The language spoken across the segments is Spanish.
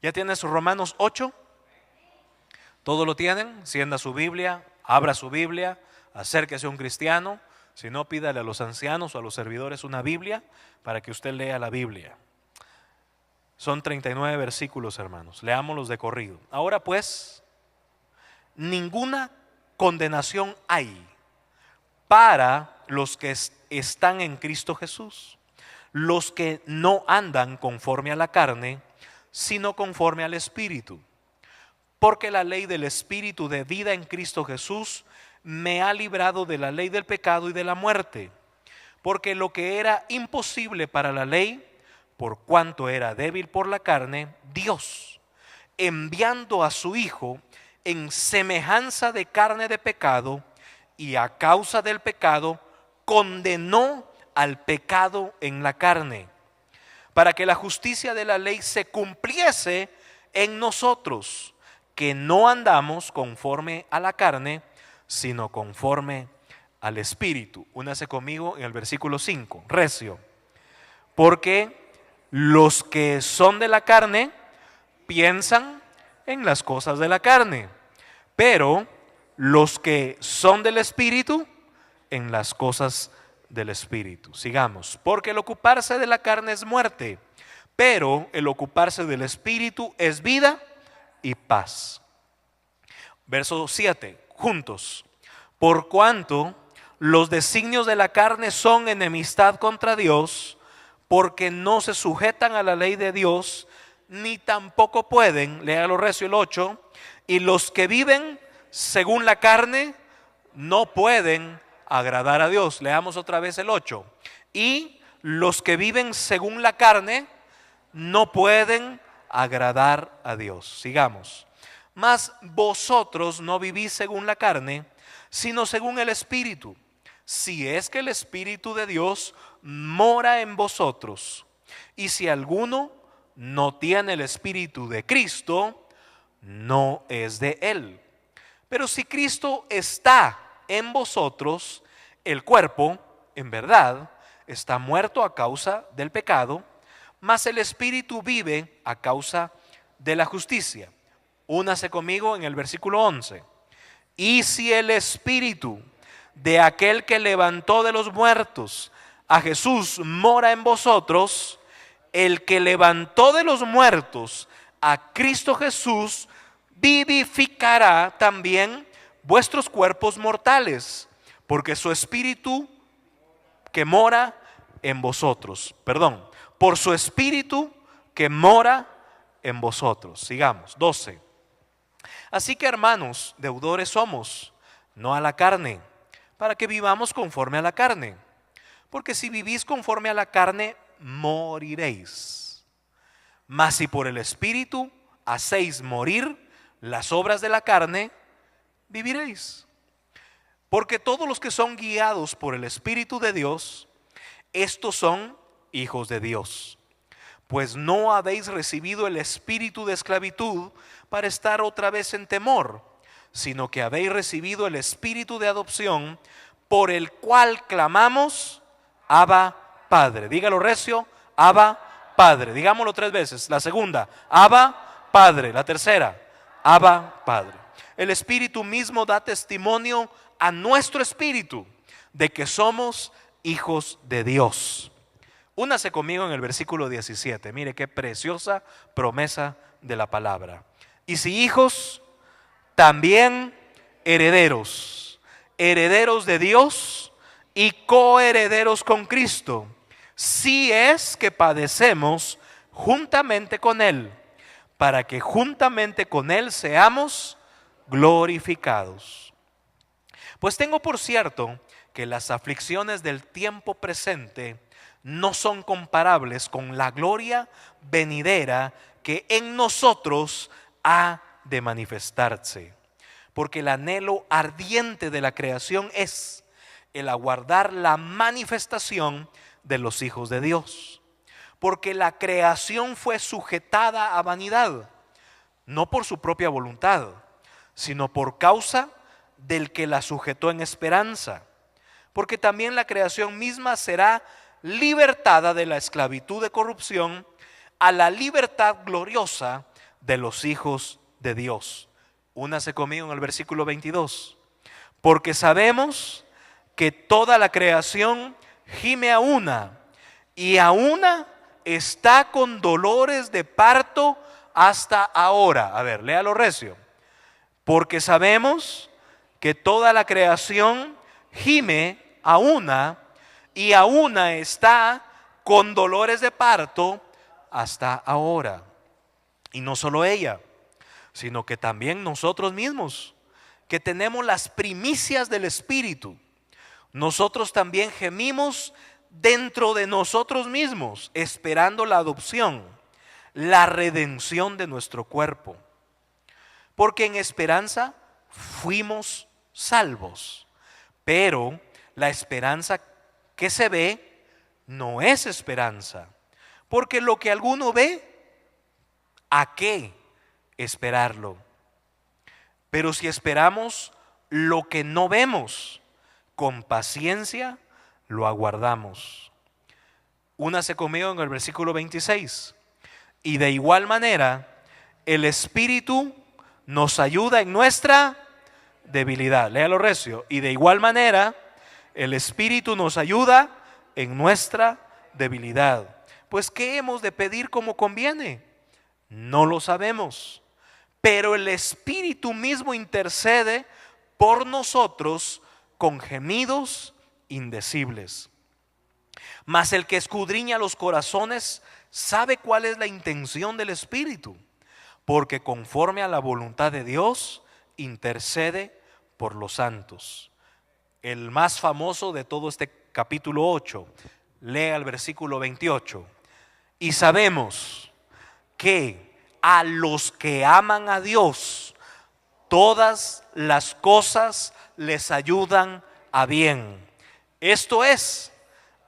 ¿Ya tienes Romanos 8? ¿Todo lo tienen? Encienda su Biblia, abra su Biblia, acérquese a un cristiano. Si no, pídale a los ancianos o a los servidores una Biblia para que usted lea la Biblia. Son 39 versículos, hermanos. Leámoslos de corrido. Ahora pues, ninguna condenación hay para los que están en Cristo Jesús, los que no andan conforme a la carne, sino conforme al Espíritu. Porque la ley del Espíritu de vida en Cristo Jesús me ha librado de la ley del pecado y de la muerte. Porque lo que era imposible para la ley, por cuanto era débil por la carne, Dios, enviando a su Hijo en semejanza de carne de pecado, y a causa del pecado, condenó al pecado en la carne, para que la justicia de la ley se cumpliese en nosotros, que no andamos conforme a la carne, sino conforme al Espíritu. Únase conmigo en el versículo 5, recio. Porque los que son de la carne piensan en las cosas de la carne, pero los que son del Espíritu en las cosas del Espíritu. Sigamos. Porque el ocuparse de la carne es muerte, pero el ocuparse del Espíritu es vida y paz. Verso 7, juntos. Por cuanto los designios de la carne son enemistad contra Dios, porque no se sujetan a la ley de Dios, ni tampoco pueden, léalo recio el 8, y los que viven según la carne no pueden agradar a Dios. Leamos otra vez el 8. Y los que viven según la carne no pueden agradar a Dios. Sigamos. Mas vosotros no vivís según la carne, sino según el Espíritu, si es que el Espíritu de Dios mora en vosotros. Y si alguno no tiene el Espíritu de Cristo, no es de él. Pero si Cristo está en vosotros, el cuerpo, en verdad, está muerto a causa del pecado, mas el Espíritu vive a causa de la justicia. Únase conmigo en el versículo 11. Y si el Espíritu de aquel que levantó de los muertos a Jesús mora en vosotros, el que levantó de los muertos a Cristo Jesús vivificará también vuestros cuerpos mortales, porque su Espíritu que mora en vosotros, por su Espíritu que mora en vosotros. Sigamos, 12. Así que, hermanos, deudores somos, no a la carne, para que vivamos conforme a la carne. Porque si vivís conforme a la carne, moriréis. Mas si por el Espíritu hacéis morir las obras de la carne, viviréis. Porque todos los que son guiados por el Espíritu de Dios, estos son hijos de Dios. Pues no habéis recibido el espíritu de esclavitud para estar otra vez en temor, sino que habéis recibido el espíritu de adopción, por el cual clamamos, Abba Padre. Dígalo recio, Abba Padre. Digámoslo 3 veces. La segunda, Abba Padre. La tercera, Abba Padre. El Espíritu mismo da testimonio a nuestro espíritu de que somos hijos de Dios. Únase conmigo en el versículo 17. Mire qué preciosa promesa de la palabra. Y si hijos, también herederos, herederos de Dios y coherederos con Cristo, si es que padecemos juntamente con Él, para que juntamente con Él seamos glorificados. Pues tengo por cierto que las aflicciones del tiempo presente no son comparables con la gloria venidera que en nosotros ha de manifestarse. Porque el anhelo ardiente de la creación es el aguardar la manifestación de los hijos de Dios. Porque la creación fue sujetada a vanidad, no por su propia voluntad, sino por causa del que la sujetó en esperanza. Porque también la creación misma será libertada de la esclavitud de corrupción a la libertad gloriosa de los hijos de Dios. Únase conmigo en el versículo 22. Porque sabemos que toda la creación gime a una, y a una está con dolores de parto hasta ahora. A ver, léalo recio. Porque sabemos que toda la creación gime a una, y a una está con dolores de parto hasta ahora. Y no solo ella, sino que también nosotros mismos, que tenemos las primicias del Espíritu, nosotros también gemimos dentro de nosotros mismos, esperando la adopción, la redención de nuestro cuerpo. Porque en esperanza fuimos salvos. Pero la esperanza que se ve no es esperanza. Porque lo que alguno ve, ¿a qué esperarlo? Pero si esperamos lo que no vemos, con paciencia lo aguardamos. Únase conmigo en el versículo 26. Y de igual manera, el Espíritu nos ayuda en nuestra debilidad. Léalo recio. Y de igual manera, el Espíritu nos ayuda en nuestra debilidad. Pues, ¿qué hemos de pedir como conviene? No lo sabemos. Pero el Espíritu mismo intercede por nosotros con gemidos indecibles. Mas el que escudriña los corazones sabe cuál es la intención del Espíritu, porque conforme a la voluntad de Dios intercede por los santos. El más famoso de todo este capítulo 8, lea el versículo 28. Y sabemos que a los que aman a Dios, todas las cosas les ayudan a bien. Esto es,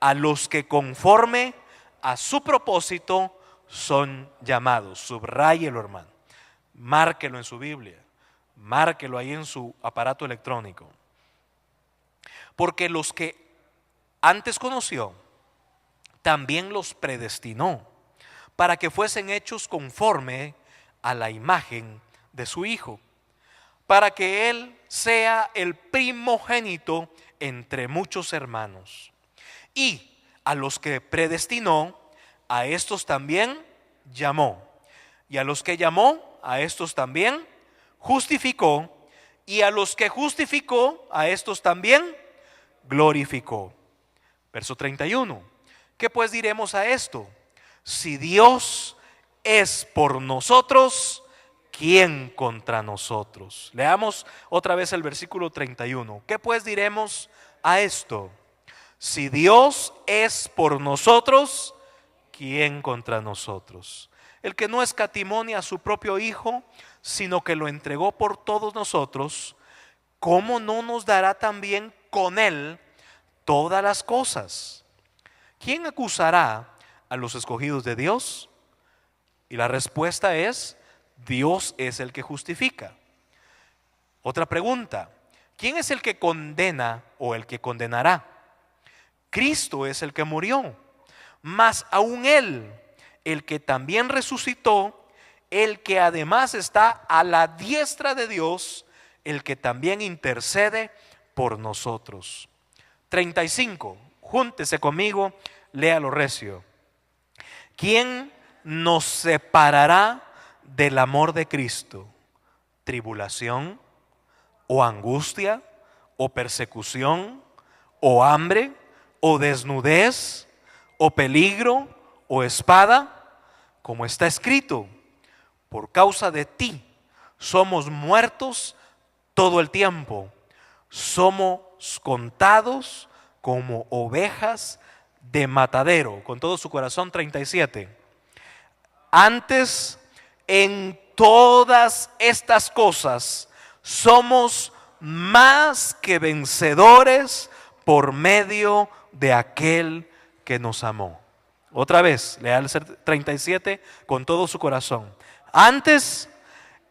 a los que conforme a su propósito son llamados. Subráyelo, hermano. Márquelo en su Biblia. Márquelo ahí en su aparato electrónico. Porque los que antes conoció, también los predestinó para que fuesen hechos conforme a la imagen de su Hijo, para que Él sea el primogénito entre muchos hermanos. Y a los que predestinó, a estos también llamó. Y a los que llamó, a estos también justificó. Y a los que justificó, a estos también glorificó. Verso 31. ¿Qué pues diremos a esto? Si Dios es por nosotros, ¿quién contra nosotros? Leamos otra vez el versículo 31. ¿Qué pues diremos a esto? Si Dios es por nosotros, ¿quién contra nosotros? El que no escatimó ni a su propio Hijo, sino que lo entregó por todos nosotros, ¿cómo no nos dará también con Él todas las cosas? ¿Quién acusará a los escogidos de Dios? Y la respuesta es: Dios es el que justifica. Otra pregunta: ¿quién es el que condena o el que condenará? Cristo es el que murió, mas aún Él, el que también resucitó, el que además está a la diestra de Dios, el que también intercede por nosotros. 35, júntese conmigo, léalo recio. ¿Quién nos separará del amor de Cristo? ¿Tribulación, o angustia, o persecución, o hambre, o desnudez, o peligro, o espada? Como está escrito: por causa de ti somos muertos todo el tiempo, somos contados como ovejas de matadero. Con todo su corazón. 37. Antes, en todas estas cosas somos más que vencedores por medio de aquel que nos amó. Otra vez, lea el 37 con todo su corazón. Antes,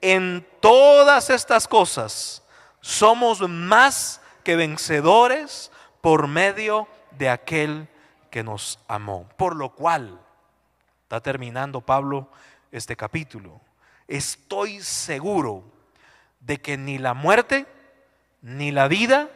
en todas estas cosas somos más que vencedores por medio de aquel que nos amó. Por lo cual, está terminando Pablo este capítulo, estoy seguro de que ni la muerte, ni la vida,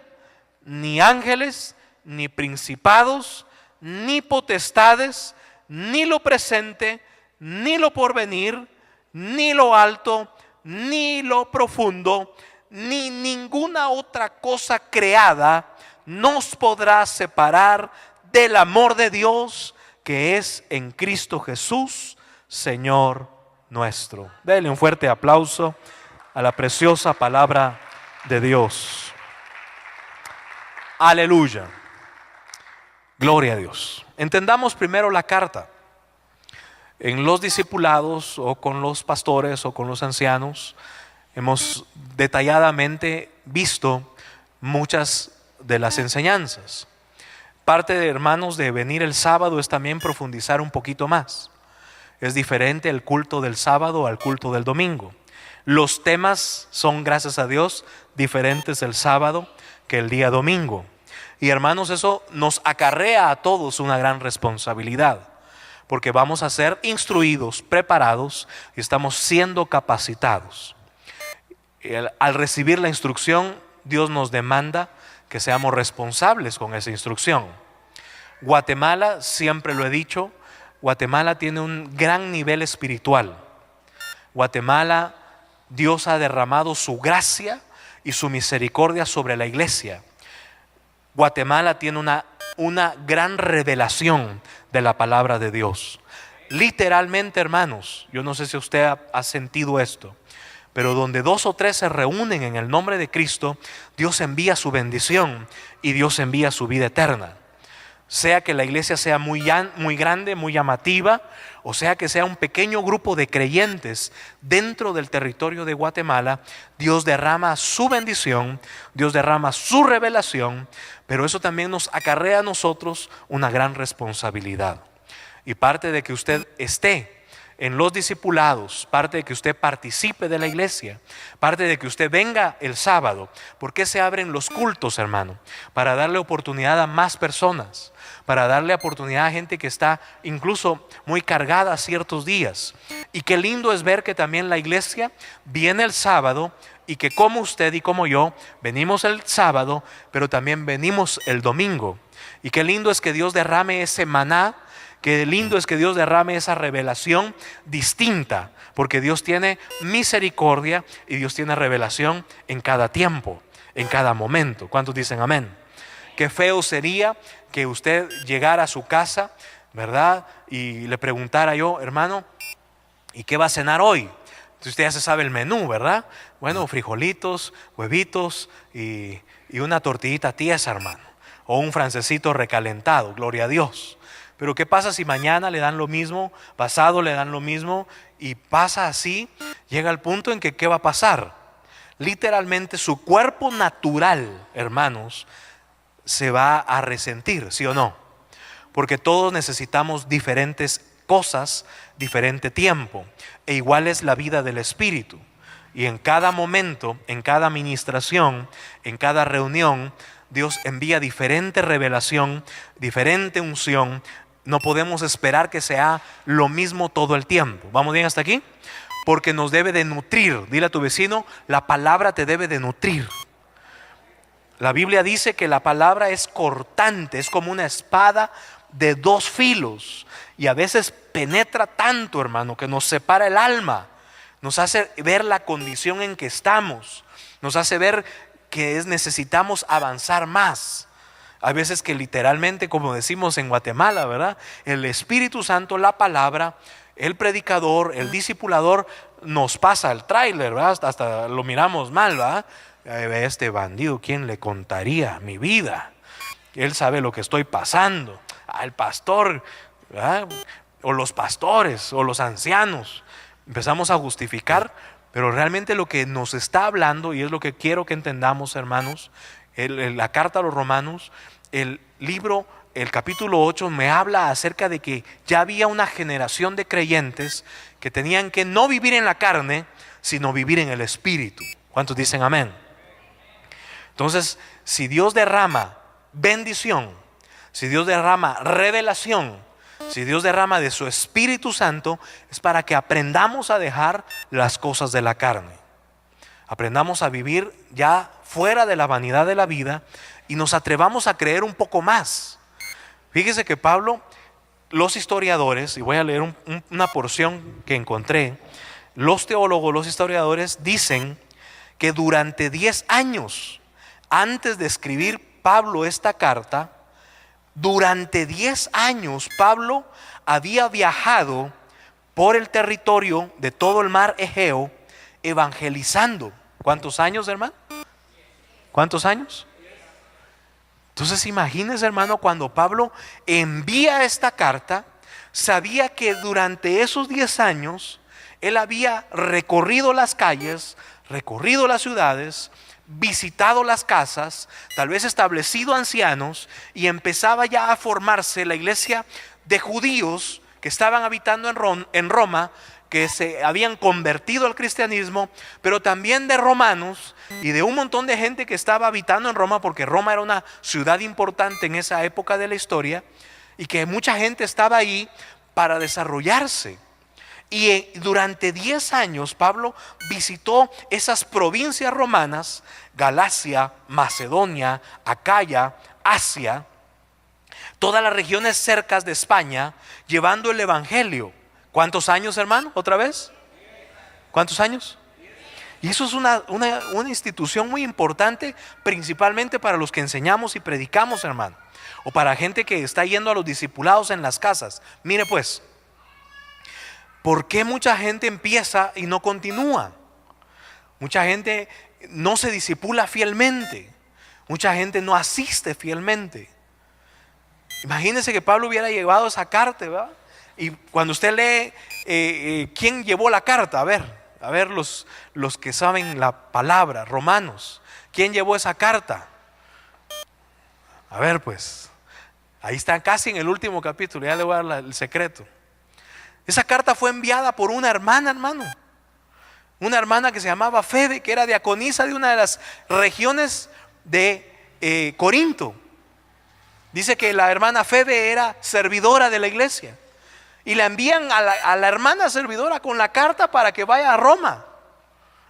ni ángeles, ni principados, ni potestades, ni lo presente, ni lo porvenir, ni lo alto, ni lo profundo, ni ninguna otra cosa creada nos podrá separar del amor de Dios que es en Cristo Jesús, Señor nuestro. Denle un fuerte aplauso a la preciosa palabra de Dios. Aleluya. Gloria a Dios. Entendamos primero la carta. En los discipulados o con los pastores o con los ancianos hemos detalladamente visto muchas de las enseñanzas. Parte de, hermanos, de venir el sábado es también profundizar un poquito más. Es diferente el culto del sábado al culto del domingo. Los temas son, gracias a Dios, diferentes el sábado que el día domingo. Y hermanos, eso nos acarrea a todos una gran responsabilidad, porque vamos a ser instruidos, preparados y estamos siendo capacitados. Al recibir la instrucción, Dios nos demanda que seamos responsables con esa instrucción. Guatemala, siempre lo he dicho, Guatemala tiene un gran nivel espiritual. Guatemala, Dios ha derramado su gracia y su misericordia sobre la iglesia. Guatemala tiene una gran revelación de la palabra de Dios. Literalmente, hermanos, yo no sé si usted ha sentido esto, pero donde 2 o 3 se reúnen en el nombre de Cristo, Dios envía su bendición y Dios envía su vida eterna. Sea que la iglesia sea muy grande, muy llamativa, o sea que sea un pequeño grupo de creyentes dentro del territorio de Guatemala, Dios derrama su bendición, Dios derrama su revelación, pero eso también nos acarrea a nosotros una gran responsabilidad. Y parte de que usted esté en los discipulados, parte de que usted participe de la iglesia, parte de que usted venga el sábado. ¿Por qué se abren los cultos, hermano? Para darle oportunidad a más personas, para darle oportunidad a gente que está incluso muy cargada ciertos días. Y qué lindo es ver que también la iglesia viene el sábado y que como usted y como yo venimos el sábado, pero también venimos el domingo. Y qué lindo es que Dios derrame ese maná. Qué lindo es que Dios derrame esa revelación distinta, porque Dios tiene misericordia y Dios tiene revelación en cada tiempo, en cada momento. ¿Cuántos dicen amén? Qué feo sería que usted llegara a su casa, ¿verdad? Y le preguntara yo, hermano, ¿y qué va a cenar hoy? Entonces usted ya se sabe el menú, ¿verdad? Bueno, frijolitos, huevitos y una tortillita tiesa, hermano. O un francesito recalentado, gloria a Dios. Pero ¿qué pasa si mañana le dan lo mismo, pasado le dan lo mismo y pasa así? Llega el punto en que ¿qué va a pasar? Literalmente su cuerpo natural, hermanos, se va a resentir, ¿sí o no? Porque todos necesitamos diferentes cosas, diferente tiempo. E igual es la vida del Espíritu. Y en cada momento, en cada administración, en cada reunión, Dios envía diferente revelación, diferente unción. No podemos esperar que sea lo mismo todo el tiempo. ¿Vamos bien hasta aquí? Porque nos debe de nutrir. Dile a tu vecino, la palabra te debe de nutrir. La Biblia dice que la palabra es cortante, es como una espada de 2 filos. Y a veces penetra tanto, hermano, que nos separa el alma. Nos hace ver la condición en que estamos. Nos hace ver que necesitamos avanzar más. Hay veces que literalmente, como decimos en Guatemala, ¿verdad? El Espíritu Santo, la palabra, el predicador, el discipulador nos pasa el tráiler, ¿verdad? Hasta lo miramos mal, ¿verdad? Este bandido, ¿quién le contaría mi vida? Él sabe lo que estoy pasando. El pastor, ¿verdad? O los pastores, o los ancianos. Empezamos a justificar, pero realmente lo que nos está hablando, y es lo que quiero que entendamos, hermanos, la carta a los Romanos, el libro, el capítulo 8 me habla acerca de que ya había una generación de creyentes que tenían que no vivir en la carne, sino vivir en el Espíritu. ¿Cuántos dicen amén? Entonces, si Dios derrama bendición, si Dios derrama revelación, si Dios derrama de su Espíritu Santo, es para que aprendamos a dejar las cosas de la carne. Aprendamos a vivir ya fuera de la vanidad de la vida y nos atrevamos a creer un poco más. Fíjese que Pablo, los historiadores, y voy a leer una porción que encontré, los teólogos, los historiadores dicen que durante 10 años antes de escribir Pablo esta carta, durante 10 años Pablo había viajado por el territorio de todo el mar Egeo evangelizando. ¿Cuántos años, hermano? ¿Cuántos años? Entonces imagínese, hermano, cuando Pablo envía esta carta, sabía que durante esos 10 años él había recorrido las calles, recorrido las ciudades, visitado las casas, tal vez establecido ancianos, y empezaba ya a formarse la iglesia de judíos que estaban habitando en Roma, que se habían convertido al cristianismo, pero también de romanos y de un montón de gente que estaba habitando en Roma, porque Roma era una ciudad importante en esa época de la historia, y que mucha gente estaba ahí para desarrollarse. Y durante 10 años Pablo visitó esas provincias romanas, Galacia, Macedonia, Acaya, Asia, todas las regiones cercas de España, llevando el evangelio. ¿Cuántos años, hermano? ¿Otra vez? ¿Cuántos años? Y eso es una institución muy importante, principalmente para los que enseñamos y predicamos, hermano, o para gente que está yendo a los discipulados en las casas. Mire pues, ¿por qué mucha gente empieza y no continúa? Mucha gente no se discipula fielmente. Mucha gente no asiste fielmente. Imagínense que Pablo hubiera llevado esa carta, ¿verdad? Y cuando usted lee quién llevó la carta, a ver los que saben la palabra, Romanos, ¿quién llevó esa carta? A ver pues, ahí está casi en el último capítulo, ya le voy a dar el secreto. Esa carta fue enviada por una hermana, hermano. Una hermana que se llamaba Febe, que era diaconisa de una de las regiones de Corinto. Dice que la hermana Febe era servidora de la iglesia. Y la envían a la hermana servidora con la carta para que vaya a Roma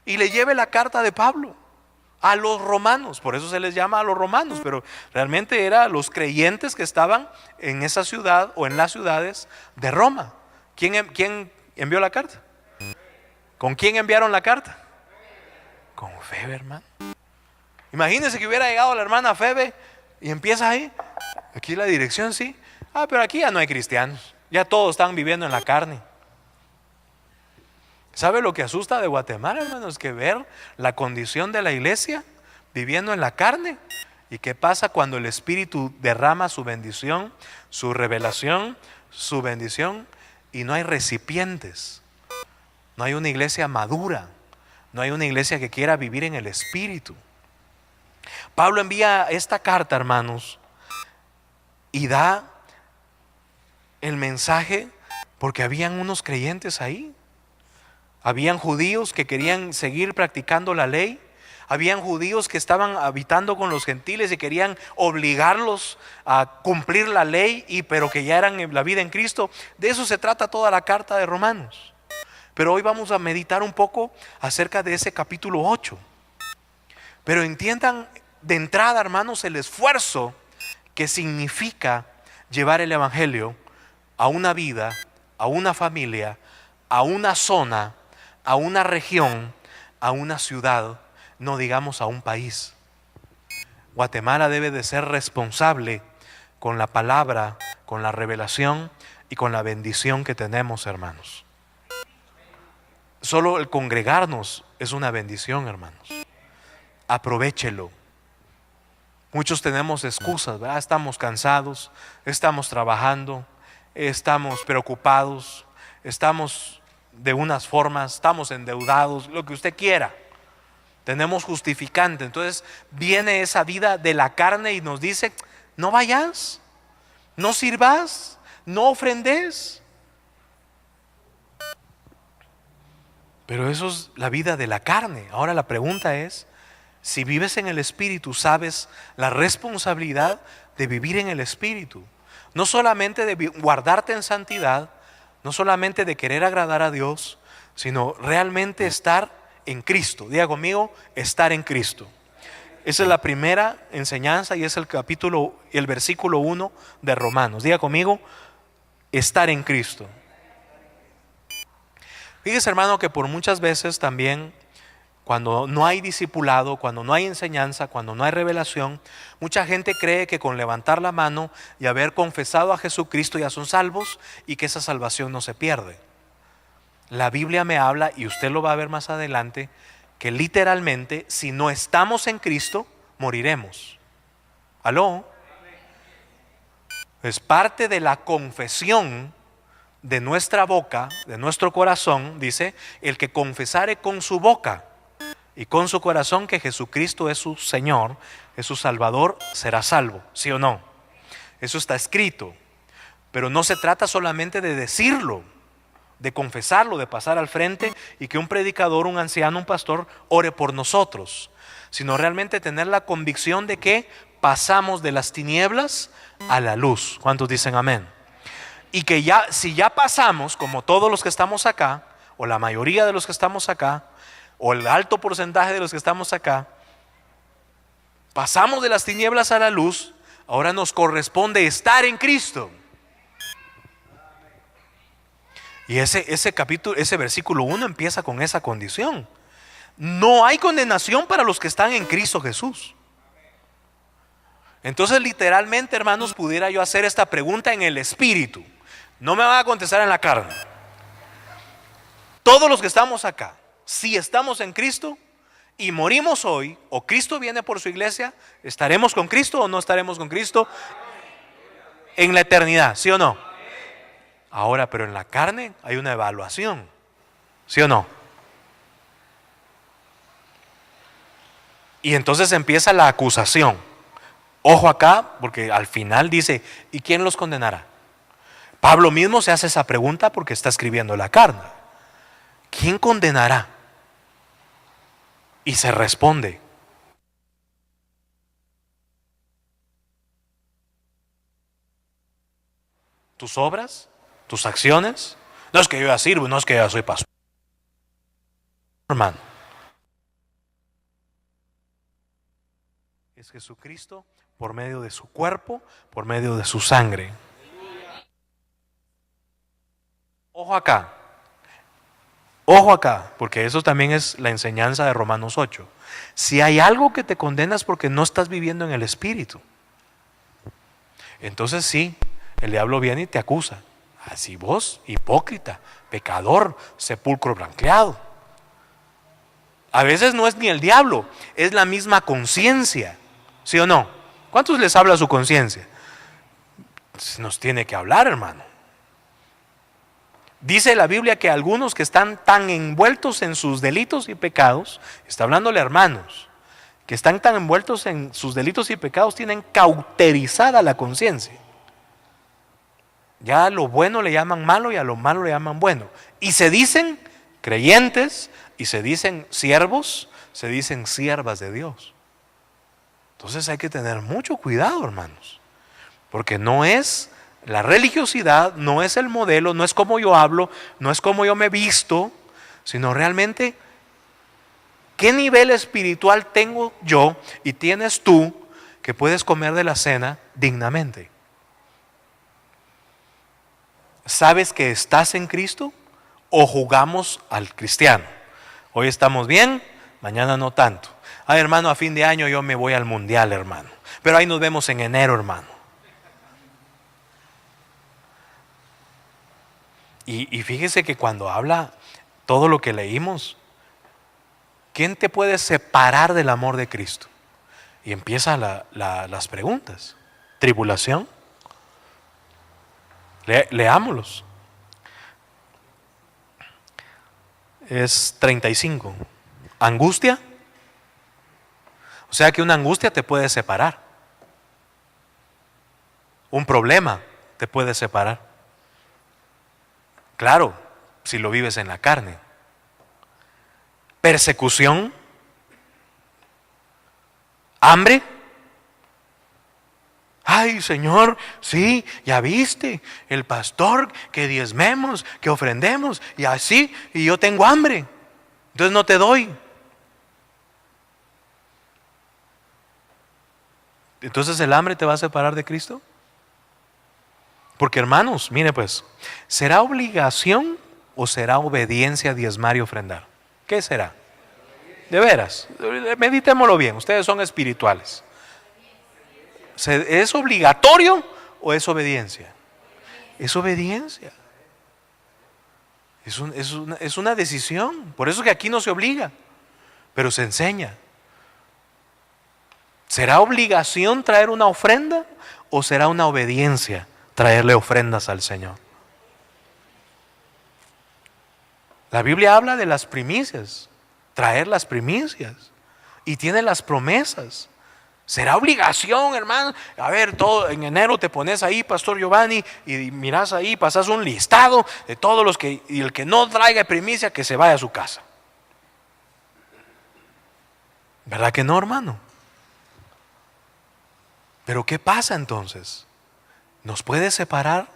y le lleve la carta de Pablo a los romanos. Por eso se les llama a los romanos, pero realmente eran los creyentes que estaban en esa ciudad o en las ciudades de Roma. ¿Quién envió la carta? ¿Con quién enviaron la carta? Con Febe, hermano. Imagínense que hubiera llegado la hermana Febe y empieza ahí. Aquí la dirección, sí. Pero aquí ya no hay cristianos. Ya todos están viviendo en la carne. ¿Sabe lo que asusta de Guatemala, hermanos? Que ver la condición de la iglesia viviendo en la carne. ¿Y qué pasa cuando el Espíritu derrama su bendición, su revelación, su bendición, y no hay recipientes? No hay una iglesia madura. No hay una iglesia que quiera vivir en el Espíritu. Pablo envía esta carta, hermanos, y da el mensaje porque habían unos creyentes ahí. Habían judíos que querían seguir practicando la ley. Habían judíos que estaban habitando con los gentiles y querían obligarlos a cumplir la ley, pero que ya eran en la vida en Cristo. De eso se trata toda la carta de Romanos. Pero hoy vamos a meditar un poco acerca de ese capítulo 8. Pero entiendan de entrada, hermanos, el esfuerzo que significa llevar el evangelio a una vida, a una familia, a una zona, a una región, a una ciudad, no digamos a un país. Guatemala debe de ser responsable con la palabra, con la revelación y con la bendición que tenemos, hermanos. Solo el congregarnos es una bendición, hermanos. Aprovéchelo. Muchos tenemos excusas, ¿verdad? Estamos cansados, estamos trabajando, estamos preocupados, estamos de unas formas, estamos endeudados, lo que usted quiera. Tenemos justificante. Entonces viene esa vida de la carne y nos dice: no vayas, no sirvas, no ofrendes. Pero eso es la vida de la carne. Ahora la pregunta es: si vives en el Espíritu, sabes la responsabilidad de vivir en el Espíritu. No solamente de guardarte en santidad, no solamente de querer agradar a Dios, sino realmente estar en Cristo. Diga conmigo, estar en Cristo. Esa es la primera enseñanza y es el versículo 1 de Romanos. Diga conmigo, estar en Cristo. Fíjese, hermano, que por muchas veces también, cuando no hay discipulado, cuando no hay enseñanza, cuando no hay revelación, mucha gente cree que con levantar la mano y haber confesado a Jesucristo ya son salvos y que esa salvación no se pierde. La Biblia me habla, y usted lo va a ver más adelante, que literalmente si no estamos en Cristo, moriremos. ¿Aló? Es parte de la confesión de nuestra boca, de nuestro corazón, dice, el que confesare con su boca y con su corazón que Jesucristo es su Señor, es su Salvador, será salvo. ¿Sí o no? Eso está escrito. Pero no se trata solamente de decirlo, de confesarlo, de pasar al frente y que un predicador, un anciano, un pastor ore por nosotros, sino realmente tener la convicción de que pasamos de las tinieblas a la luz. ¿Cuántos dicen amén? Y que ya, si ya pasamos, como todos los que estamos acá, o la mayoría de los que estamos acá, o el alto porcentaje de los que estamos acá, pasamos de las tinieblas a la luz, ahora nos corresponde estar en Cristo. Y ese versículo 1 empieza con esa condición. No hay condenación para los que están en Cristo Jesús. Entonces, literalmente, hermanos, pudiera yo hacer esta pregunta en el espíritu. No me van a contestar en la carne. Todos los que estamos acá, si estamos en Cristo y morimos hoy, o Cristo viene por su iglesia, ¿estaremos con Cristo o no estaremos con Cristo en la eternidad? ¿Sí o no? Ahora, pero en la carne hay una evaluación. ¿Sí o no? Y entonces empieza la acusación. Ojo acá, porque al final dice, ¿y quién los condenará? Pablo mismo se hace esa pregunta porque está escribiendo la carne. ¿Quién condenará? Y se responde, ¿tus obras? ¿Tus acciones? No es que yo ya sirvo, no es que yo ya soy pastor. Hermano, es Jesucristo por medio de su cuerpo, por medio de su sangre. Ojo acá, porque eso también es la enseñanza de Romanos 8. Si hay algo que te condenas porque no estás viviendo en el Espíritu, entonces sí, el diablo viene y te acusa. Así vos, hipócrita, pecador, sepulcro blanqueado. A veces no es ni el diablo, es la misma conciencia. ¿Sí o no? ¿Cuántos les habla su conciencia? Nos tiene que hablar, hermano. Dice la Biblia que algunos que están tan envueltos en sus delitos y pecados, está hablándole a hermanos, que están tan envueltos en sus delitos y pecados, tienen cauterizada la conciencia. Ya a lo bueno le llaman malo y a lo malo le llaman bueno. Y se dicen creyentes y se dicen siervos, se dicen siervas de Dios. Entonces hay que tener mucho cuidado, hermanos, porque no es la religiosidad, no es el modelo, no es como yo hablo, no es como yo me visto, sino realmente qué nivel espiritual tengo yo y tienes tú que puedes comer de la cena dignamente. ¿Sabes que estás en Cristo o jugamos al cristiano? Hoy estamos bien, mañana no tanto. Ay, hermano, a fin de año yo me voy al mundial, hermano. Pero ahí nos vemos en enero, hermano. Y fíjese que cuando habla todo lo que leímos, ¿quién te puede separar del amor de Cristo? Y empiezan las preguntas. ¿Tribulación? Leámoslos. Es 35. ¿Angustia? O sea que una angustia te puede separar. Un problema te puede separar. Claro, si lo vives en la carne. Persecución. Hambre. Ay, Señor, sí, ya viste, el pastor, que diezmemos, que ofrendemos, y así, y yo tengo hambre, entonces no te doy. Entonces el hambre te va a separar de Cristo. Porque hermanos, mire pues, ¿será obligación o será obediencia diezmar y ofrendar? ¿Qué será? De veras, meditémoslo bien, ustedes son espirituales. ¿Es obligatorio o es obediencia? Es obediencia. Es una decisión. Por eso que aquí no se obliga, pero se enseña. ¿Será obligación traer una ofrenda o será una obediencia traerle ofrendas al Señor? La Biblia habla de las primicias, traer las primicias, y tiene las promesas. ¿Será obligación, hermano? A ver, todo en enero te pones ahí, Pastor Giovanni, y miras ahí, pasas un listado de todos los que, y el que no traiga primicia, que se vaya a su casa. ¿Verdad que no, hermano? Pero ¿qué pasa entonces? ¿Nos puede separar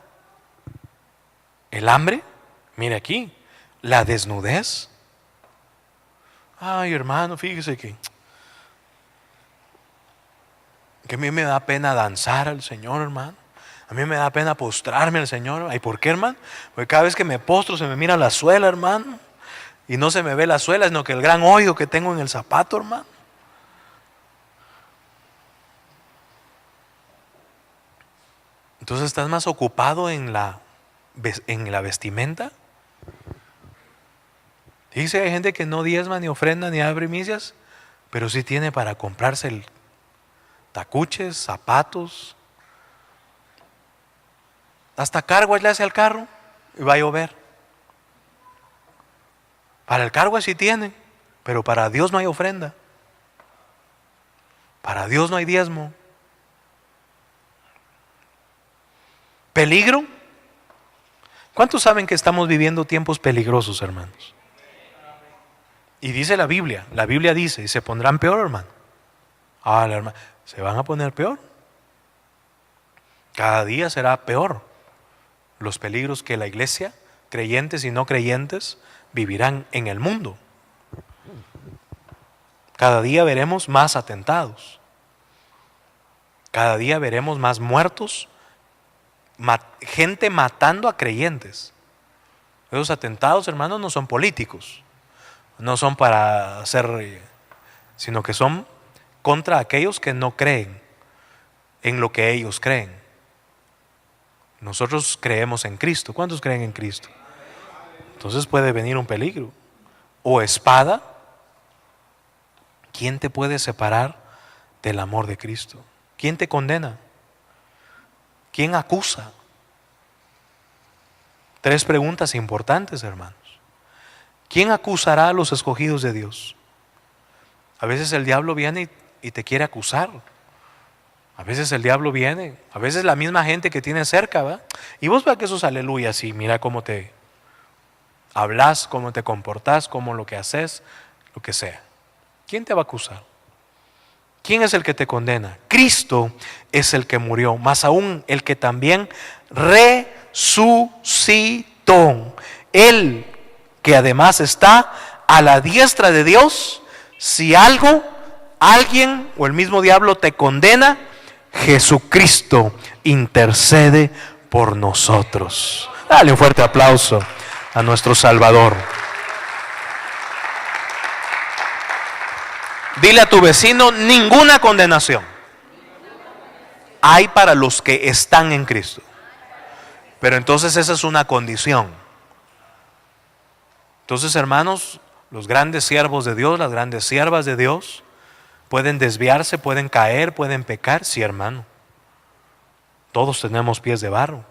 el hambre? Mire aquí, la desnudez. Ay, hermano, fíjese que a mí me da pena danzar al Señor, hermano. A mí me da pena postrarme al Señor. ¿Y por qué, hermano? Porque cada vez que me postro se me mira la suela, hermano. Y no se me ve la suela, sino que el gran hoyo que tengo en el zapato, hermano. Entonces estás más ocupado en la vestimenta. Dice, hay gente que no diezma, ni ofrenda, ni da primicias, pero sí tiene para comprarse tacuches, zapatos. Hasta carguas le hace al carro y va a llover. Para el cargo sí tiene, pero para Dios no hay ofrenda. Para Dios no hay diezmo. ¿Peligro? ¿Cuántos saben que estamos viviendo tiempos peligrosos, hermanos? Y dice la Biblia dice, y se pondrán peor, hermano. Hermano, se van a poner peor. Cada día será peor. Los peligros que la iglesia, creyentes y no creyentes, vivirán en el mundo. Cada día veremos más atentados. Cada día veremos más muertos, gente matando a creyentes. Esos atentados, hermanos, no son políticos, no son para hacer, sino que son contra aquellos que no creen en lo que ellos creen. Nosotros creemos en Cristo. ¿Cuántos creen en Cristo? Entonces puede venir un peligro. O espada. ¿Quién te puede separar del amor de Cristo? ¿Quién te condena? ¿Quién acusa? 3 preguntas importantes, hermanos. ¿Quién acusará a los escogidos de Dios? A veces el diablo viene y te quiere acusar. A veces el diablo viene, a veces la misma gente que tienes cerca, ¿va? Y vos ves que esos aleluyas, y mira cómo te hablas, cómo te comportas, cómo lo que haces, lo que sea. ¿Quién te va a acusar? ¿Quién es el que te condena? Cristo es el que murió, más aún el que también resucitó. Él que además está a la diestra de Dios. Si alguien o el mismo diablo te condena, Jesucristo intercede por nosotros. Dale un fuerte aplauso a nuestro Salvador. Dile a tu vecino, ninguna condenación hay para los que están en Cristo. Pero entonces esa es una condición. Entonces, hermanos, los grandes siervos de Dios, las grandes siervas de Dios, pueden desviarse, pueden caer, pueden pecar. Sí, hermano. Todos tenemos pies de barro.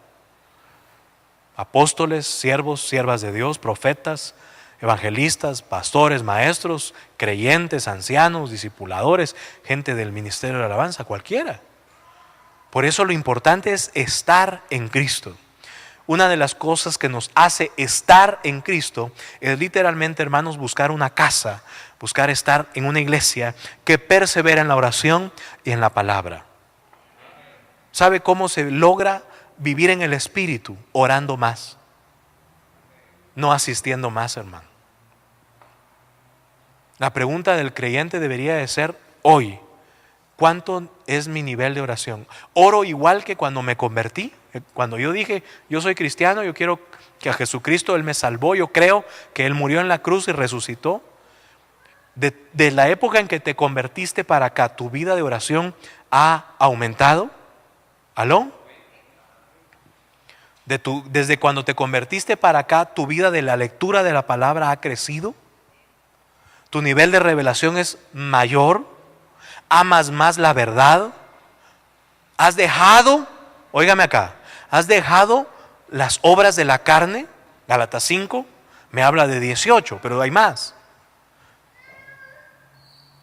Apóstoles, siervos, siervas de Dios, profetas, evangelistas, pastores, maestros, creyentes, ancianos, discipuladores, gente del ministerio de alabanza, cualquiera. Por eso lo importante es estar en Cristo. Una de las cosas que nos hace estar en Cristo es literalmente, hermanos, buscar una casa, buscar estar en una iglesia que persevera en la oración y en la palabra. ¿Sabe cómo se logra vivir en el Espíritu? Orando más, no asistiendo más, hermano. La pregunta del creyente debería de ser hoy: ¿cuánto es mi nivel de oración? ¿Oro igual que cuando me convertí? Cuando yo dije, yo soy cristiano, yo quiero que a Jesucristo Él me salvó, yo creo que Él murió en la cruz y resucitó. De la época en que te convertiste para acá, ¿tu vida de oración ha aumentado? ¿Aló? Desde cuando te convertiste para acá, ¿tu vida de la lectura de la palabra ha crecido? ¿Tu nivel de revelación es mayor? ¿Amas más la verdad? ¿Has dejado, óigame acá, has dejado las obras de la carne? Gálatas 5 me habla de 18, pero hay más.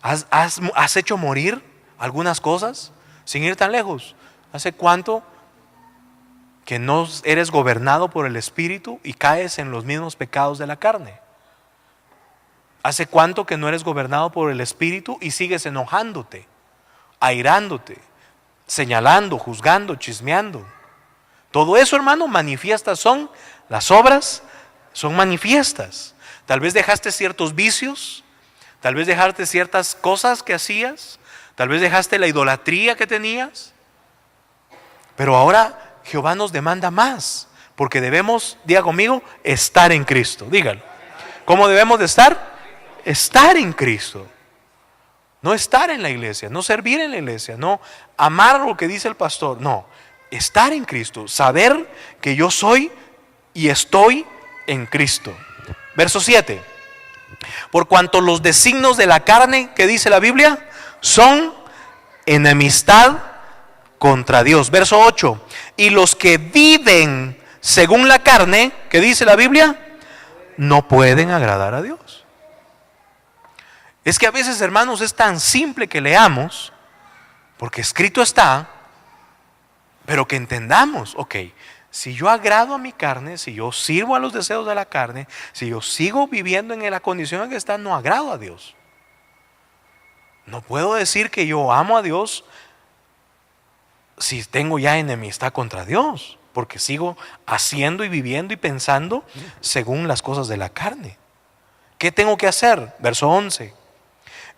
¿Has hecho morir algunas cosas sin ir tan lejos? ¿Hace cuánto que no eres gobernado por el Espíritu y caes en los mismos pecados de la carne? ¿Hace cuánto que no eres gobernado por el Espíritu y sigues enojándote, airándote, señalando, juzgando, chismeando? Todo eso, hermano, manifiestas son las obras, son manifiestas. Tal vez dejaste ciertos vicios, tal vez dejaste ciertas cosas que hacías, tal vez dejaste la idolatría que tenías, pero ahora Jehová nos demanda más, porque debemos, diga conmigo, estar en Cristo. Dígalo. ¿Cómo debemos de estar? Estar en Cristo. No estar en la iglesia, no servir en la iglesia, no amar lo que dice el pastor, no, estar en Cristo, saber que yo soy y estoy en Cristo. Verso 7. Por cuanto los designios de la carne, que dice la Biblia, son enemistad contra Dios. Verso 8. Y los que viven según la carne, que dice la Biblia, no pueden agradar a Dios. Es que a veces, hermanos, es tan simple que leamos, porque escrito está, pero que entendamos, ok, si yo agrado a mi carne, si yo sirvo a los deseos de la carne, si yo sigo viviendo en la condición en que está, no agrado a Dios. No puedo decir que yo amo a Dios si tengo ya enemistad contra Dios, porque sigo haciendo y viviendo y pensando según las cosas de la carne. ¿Qué tengo que hacer? Verso 11.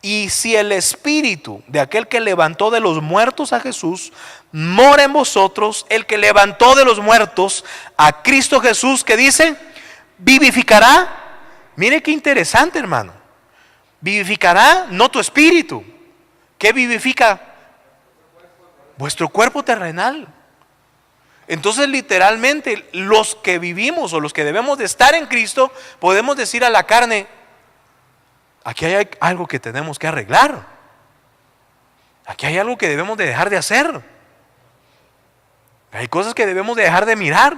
Y si el Espíritu de aquel que levantó de los muertos a Jesús mora en vosotros, el que levantó de los muertos a Cristo Jesús, que dice, vivificará. Mire qué interesante, hermano. Vivificará no tu espíritu. ¿Qué vivifica? Vuestro cuerpo terrenal. Entonces, literalmente, los que vivimos o los que debemos de estar en Cristo, podemos decir a la carne, aquí hay algo que tenemos que arreglar. Aquí hay algo que debemos de dejar de hacer. Hay cosas que debemos de dejar de mirar.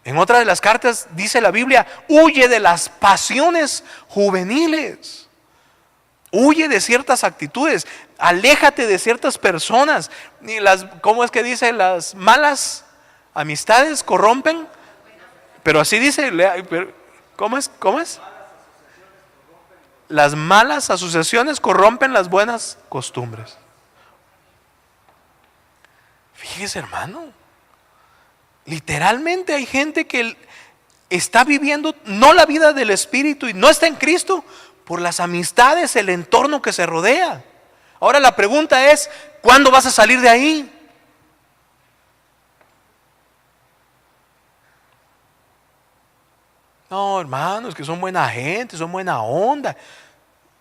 En otra de las cartas dice la Biblia, huye de las pasiones juveniles. Huye de ciertas actitudes. Aléjate de ciertas personas. ¿Cómo es que dice? Las malas amistades corrompen. Pero así dice. ¿Cómo es? ¿Cómo es? Las malas asociaciones corrompen las buenas costumbres. Fíjese, hermano, literalmente hay gente que está viviendo no la vida del Espíritu y no está en Cristo por las amistades, el entorno que se rodea. Ahora la pregunta es, ¿cuándo vas a salir de ahí? No, hermanos, que son buena gente, son buena onda.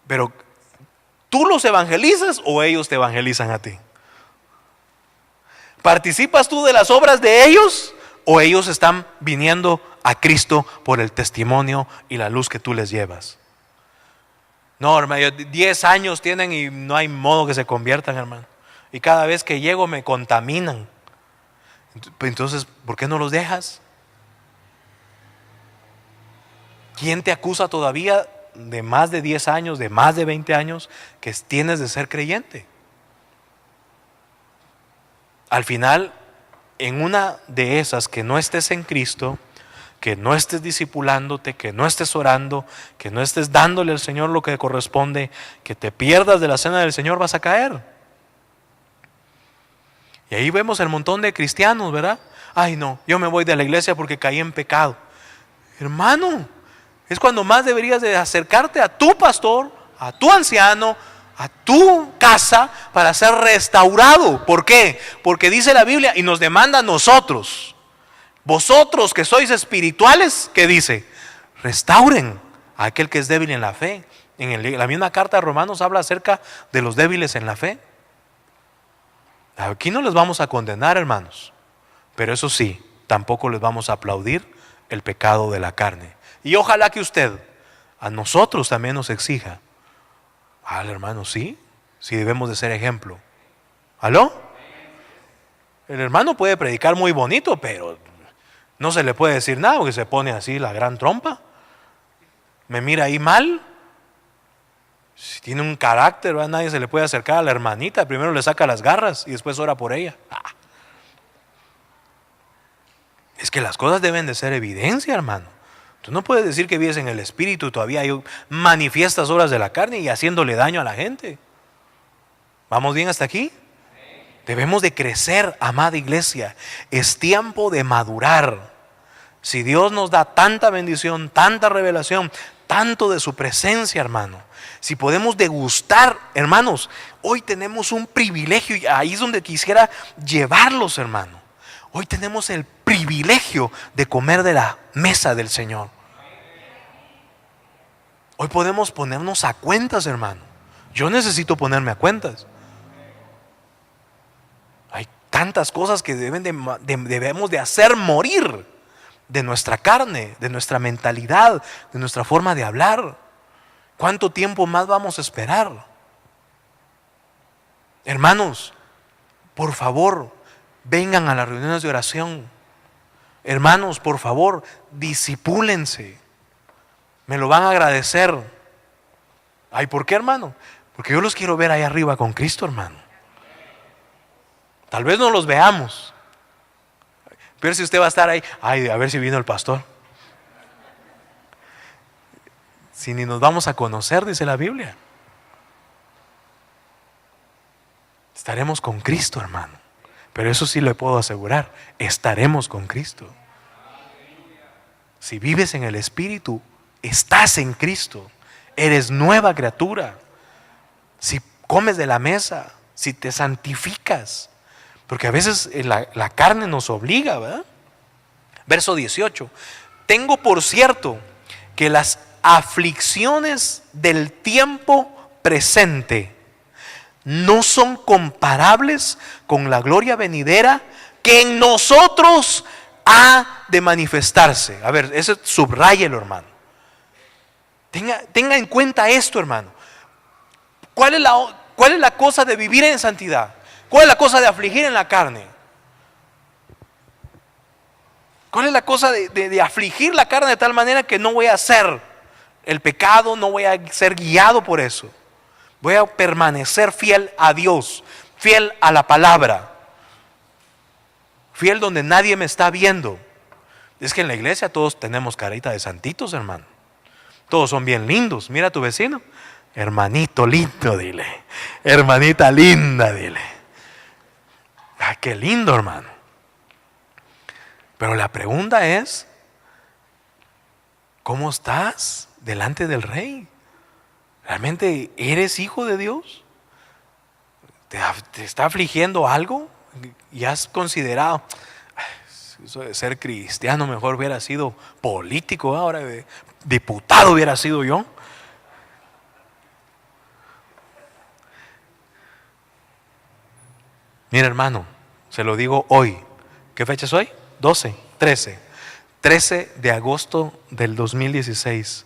Pero, ¿tú los evangelizas o ellos te evangelizan a ti? ¿Participas tú de las obras de ellos o ellos están viniendo a Cristo por el testimonio y la luz que tú les llevas? No, hermano, 10 años tienen y no hay modo que se conviertan, hermano. Y cada vez que llego me contaminan. Entonces, ¿por qué no los dejas? ¿Quién te acusa todavía de más de 10 años, de más de 20 años que tienes de ser creyente? Al final, en una de esas que no estés en Cristo, que no estés discipulándote, que no estés orando, que no estés dándole al Señor lo que corresponde, que te pierdas de la cena del Señor, vas a caer. Y ahí vemos el montón de cristianos, ¿verdad? Ay no, yo me voy de la iglesia porque caí en pecado. Hermano, es cuando más deberías de acercarte a tu pastor, a tu anciano, a tu casa para ser restaurado. ¿Por qué? Porque dice la Biblia y nos demanda a nosotros, vosotros que sois espirituales, ¿qué dice? Restauren a aquel que es débil en la fe. En la misma carta de Romanos habla acerca de los débiles en la fe. Aquí no les vamos a condenar, hermanos, pero eso sí, tampoco les vamos a aplaudir el pecado de la carne. Y ojalá que usted a nosotros también nos exija. Hermano, sí debemos de ser ejemplo. ¿Aló? El hermano puede predicar muy bonito, pero no se le puede decir nada porque se pone así la gran trompa. Me mira ahí mal. Si tiene un carácter, ¿verdad? Nadie se le puede acercar a la hermanita. Primero le saca las garras y después ora por ella. Es que las cosas deben de ser evidencia, hermano. Tú no puedes decir que vives en el espíritu y todavía hay manifiestas obras de la carne y haciéndole daño a la gente. ¿Vamos bien hasta aquí? Debemos de crecer, amada iglesia. Es tiempo de madurar. Si Dios nos da tanta bendición, tanta revelación, tanto de su presencia, hermano, si podemos degustar, hermanos, hoy tenemos un privilegio y ahí es donde quisiera llevarlos, hermano. Hoy tenemos el privilegio de comer de la mesa del Señor. Hoy podemos ponernos a cuentas, hermano. Yo necesito ponerme a cuentas. Hay tantas cosas que debemos de hacer morir de nuestra carne, de nuestra mentalidad, de nuestra forma de hablar. ¿Cuánto tiempo más vamos a esperar? Hermanos, por favor, vengan a las reuniones de oración. Hermanos, por favor, disipúlense. Me lo van a agradecer. Ay, ¿por qué, hermano? Porque yo los quiero ver ahí arriba con Cristo, hermano. Tal vez no los veamos, pero si usted va a estar ahí, ay, a ver si vino el pastor. Si ni nos vamos a conocer, dice la Biblia. Estaremos con Cristo, hermano. Pero eso sí le puedo asegurar, estaremos con Cristo. Si vives en el Espíritu, estás en Cristo. Eres nueva criatura. Si comes de la mesa, si te santificas. Porque a veces la carne nos obliga, ¿verdad? Verso 18. Tengo por cierto que las aflicciones del tiempo presente no son comparables con la gloria venidera que en nosotros ha de manifestarse. A ver, ese subráyelo, hermano. Tenga en cuenta esto, hermano. ¿Cuál es la cosa de vivir en santidad? ¿Cuál es la cosa de afligir en la carne? ¿Cuál es la cosa de afligir la carne de tal manera que no voy a hacer el pecado, no voy a ser guiado por eso? Voy a permanecer fiel a Dios, fiel a la palabra, fiel donde nadie me está viendo. Es que en la iglesia todos tenemos carita de santitos, hermano. Todos son bien lindos. Mira a tu vecino. Hermanito lindo, dile. Hermanita linda, dile. Ah, qué lindo, hermano. Pero la pregunta es, ¿cómo estás delante del Rey? ¿Realmente eres hijo de Dios? ¿Te está afligiendo algo? ¿Y has considerado, eso de ser cristiano mejor hubiera sido político, ahora diputado hubiera sido yo? Mira, hermano, se lo digo hoy. ¿Qué fecha es hoy? 13 de agosto del 2016.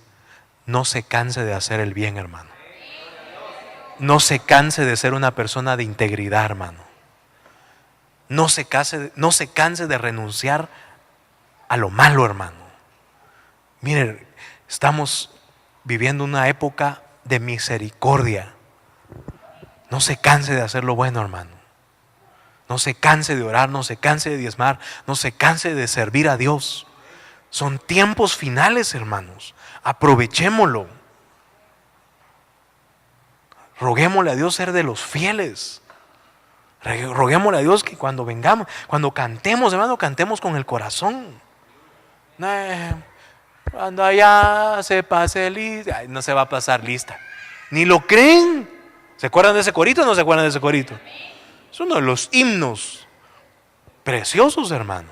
No se canse de hacer el bien, hermano. No se canse de ser una persona de integridad, hermano. No se canse de renunciar a lo malo, hermano. Miren, estamos viviendo una época de misericordia. No se canse de hacer lo bueno, hermano. No se canse de orar, no se canse de diezmar, no se canse de servir a Dios. Son tiempos finales, hermanos. Aprovechémoslo. Roguémosle a Dios ser de los fieles. Roguémosle a Dios que cuando vengamos, cuando cantemos, hermano, cantemos con el corazón. Cuando allá se pase lista, no se va a pasar lista. Ni lo creen. ¿Se acuerdan de ese corito o no se acuerdan de ese corito? Es uno de los himnos preciosos, hermano.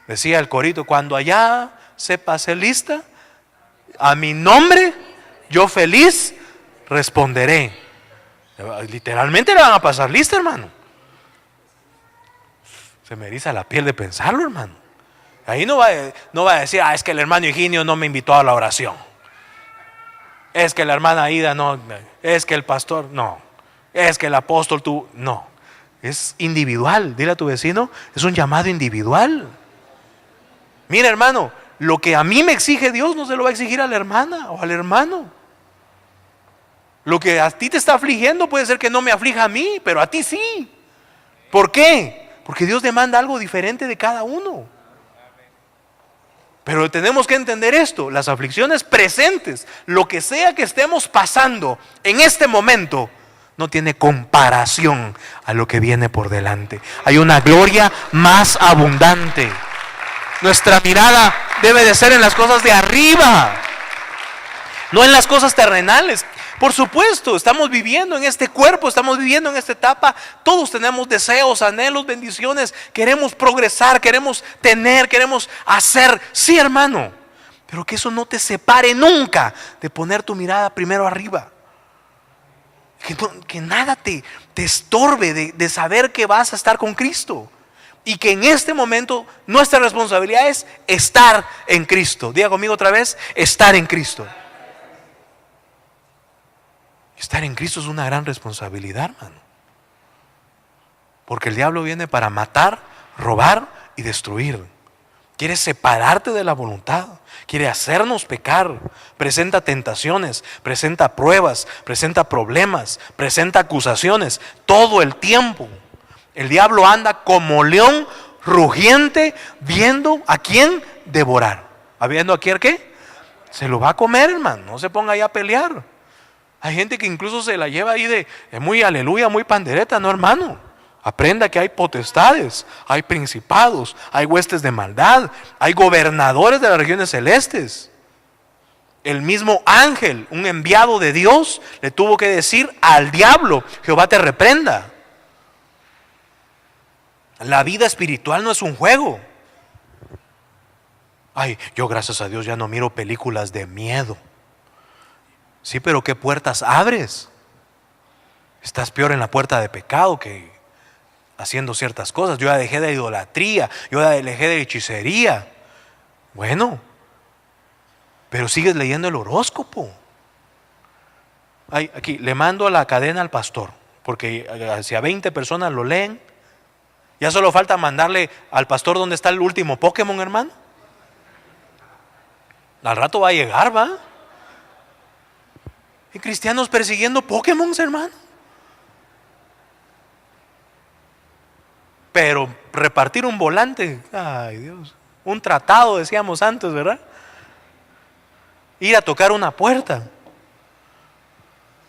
Decía el corito: cuando allá se pase lista, a mi nombre yo feliz responderé. Literalmente le van a pasar lista, hermano. Se me eriza la piel de pensarlo, hermano. Ahí no va a decir: es que el hermano Higinio no me invitó a la oración, es que la hermana Aida no, es que el pastor no, es que el apóstol tú no. Es individual. Dile a tu vecino: es un llamado individual. Mira, hermano, lo que a mí me exige Dios no se lo va a exigir a la hermana o al hermano. Lo que a ti te está afligiendo puede ser que no me aflija a mí, pero a ti sí. ¿Por qué? Porque Dios demanda algo diferente de cada uno. Pero tenemos que entender esto: las aflicciones presentes, lo que sea que estemos pasando en este momento, no tiene comparación a lo que viene por delante. Hay una gloria más abundante. Nuestra mirada debe de ser en las cosas de arriba, no en las cosas terrenales. Por supuesto, estamos viviendo en este cuerpo, estamos viviendo en esta etapa. Todos tenemos deseos, anhelos, bendiciones. Queremos progresar, queremos tener, queremos hacer. Sí, hermano, pero que eso no te separe nunca de poner tu mirada primero arriba. Que nada te estorbe de saber que vas a estar con Cristo. Y que en este momento nuestra responsabilidad es estar en Cristo. Diga conmigo otra vez: estar en Cristo. Estar en Cristo es una gran responsabilidad, hermano. Porque el diablo viene para matar, robar y destruir. Quiere separarte de la voluntad. Quiere hacernos pecar. Presenta tentaciones, presenta pruebas, presenta problemas, presenta acusaciones. Todo el tiempo. El diablo anda como león rugiente, viendo a quién devorar. ¿Viendo a quién qué? Se lo va a comer, hermano. No se ponga ahí a pelear. Hay gente que incluso se la lleva ahí de muy aleluya, muy pandereta. No, hermano. Aprenda que hay potestades, hay principados, hay huestes de maldad, hay gobernadores de las regiones celestes. El mismo ángel, un enviado de Dios, le tuvo que decir al diablo: Jehová te reprenda. La vida espiritual no es un juego. Yo gracias a Dios ya no miro películas de miedo. Sí, pero ¿qué puertas abres? Estás peor en la puerta de pecado que haciendo ciertas cosas. Yo ya dejé de idolatría, yo ya dejé de hechicería. Bueno, pero sigues leyendo el horóscopo. Aquí le mando a la cadena al pastor, porque si a 20 personas lo leen, ya solo falta mandarle al pastor dónde está el último Pokémon, hermano. Al rato va a llegar, ¿va? Y cristianos persiguiendo Pokémon, hermano. Pero repartir un volante, ay Dios, un tratado decíamos antes, ¿verdad? Ir a tocar una puerta,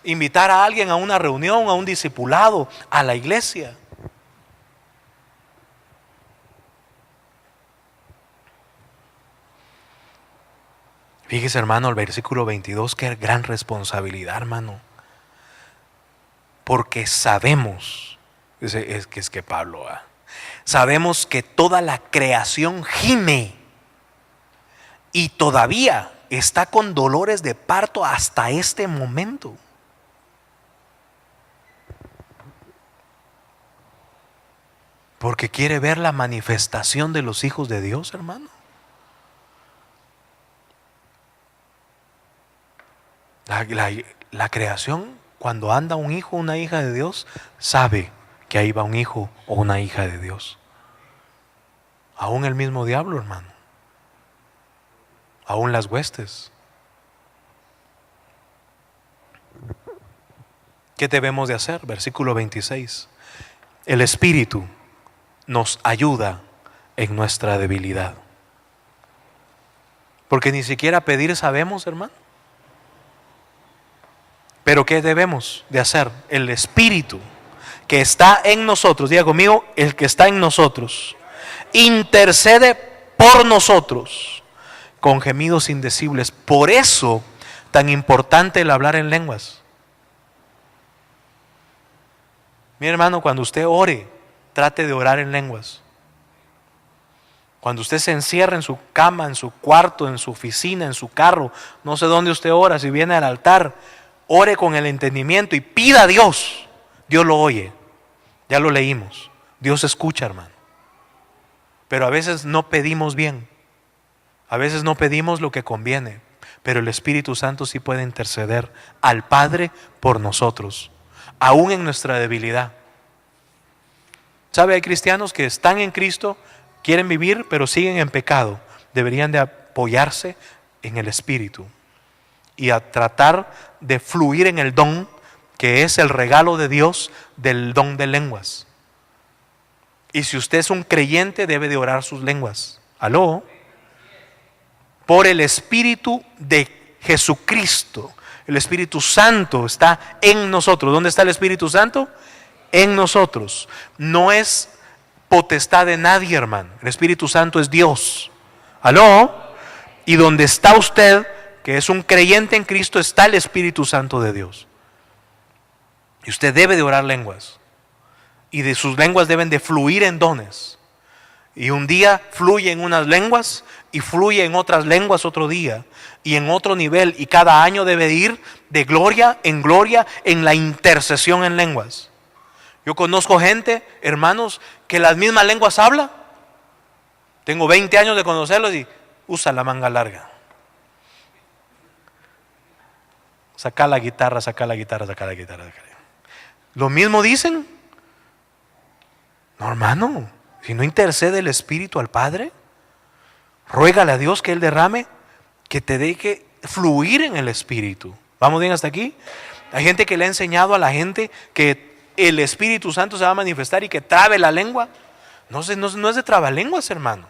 invitar a alguien a una reunión, a un discipulado, a la iglesia. Fíjese, hermano, el versículo 22, qué gran responsabilidad, hermano. Porque sabemos, es que Pablo, sabemos que toda la creación gime y todavía está con dolores de parto hasta este momento. Porque quiere ver la manifestación de los hijos de Dios, hermano. La creación, cuando anda un hijo o una hija de Dios, sabe que ahí va un hijo o una hija de Dios. Aún el mismo diablo, hermano. Aún las huestes. ¿Qué debemos de hacer? Versículo 26. El Espíritu nos ayuda en nuestra debilidad. Porque ni siquiera pedir sabemos, hermano. Pero ¿qué debemos de hacer? El Espíritu que está en nosotros, diga conmigo, el que está en nosotros, intercede por nosotros con gemidos indecibles. Por eso tan importante el hablar en lenguas. Mi hermano, cuando usted ore, trate de orar en lenguas. Cuando usted se encierra en su cama, en su cuarto, en su oficina, en su carro, no sé dónde usted ora, si viene al altar, ore con el entendimiento y pida a Dios. Dios lo oye. Ya lo leímos. Dios escucha, hermano. Pero a veces no pedimos bien. A veces no pedimos lo que conviene. Pero el Espíritu Santo sí puede interceder al Padre por nosotros, aún en nuestra debilidad. ¿Sabe? Hay cristianos que están en Cristo, quieren vivir, pero siguen en pecado. Deberían de apoyarse en el Espíritu y a tratar de fluir en el don, que es el regalo de Dios del don de lenguas. Y si usted es un creyente, debe de orar sus lenguas. ¿Aló? Por el Espíritu de Jesucristo. El Espíritu Santo está en nosotros. ¿Dónde está el Espíritu Santo? En nosotros. No es potestad de nadie, hermano. El Espíritu Santo es Dios. ¿Aló? Y donde está usted, que es un creyente en Cristo, está el Espíritu Santo de Dios. Y usted debe de orar lenguas. Y de sus lenguas deben de fluir en dones. Y un día fluye en unas lenguas y fluye en otras lenguas otro día y en otro nivel. Y cada año debe ir de gloria en la intercesión en lenguas. Yo conozco gente, hermanos, que las mismas lenguas habla. Tengo 20 años de conocerlos y usa la manga larga. Saca la guitarra, saca la guitarra, saca la guitarra. Lo mismo dicen. No, hermano, si no intercede el Espíritu al Padre, ruégale a Dios que Él derrame, que te deje fluir en el Espíritu. ¿Vamos bien hasta aquí? Hay gente que le ha enseñado a la gente que el Espíritu Santo se va a manifestar y que trabe la lengua. No es de trabalenguas, hermano.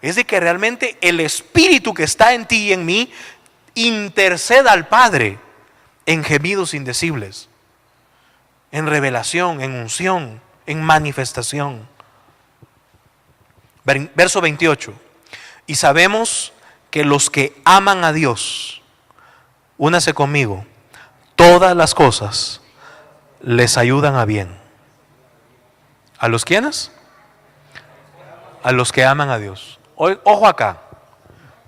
Es de que realmente el Espíritu que está en ti y en mí interceda al Padre en gemidos indecibles, en revelación, en unción, en manifestación. Verso 28. Y sabemos que los que aman a Dios, únase conmigo, todas las cosas les ayudan a bien. ¿A los quiénes? A los que aman a Dios. Ojo acá.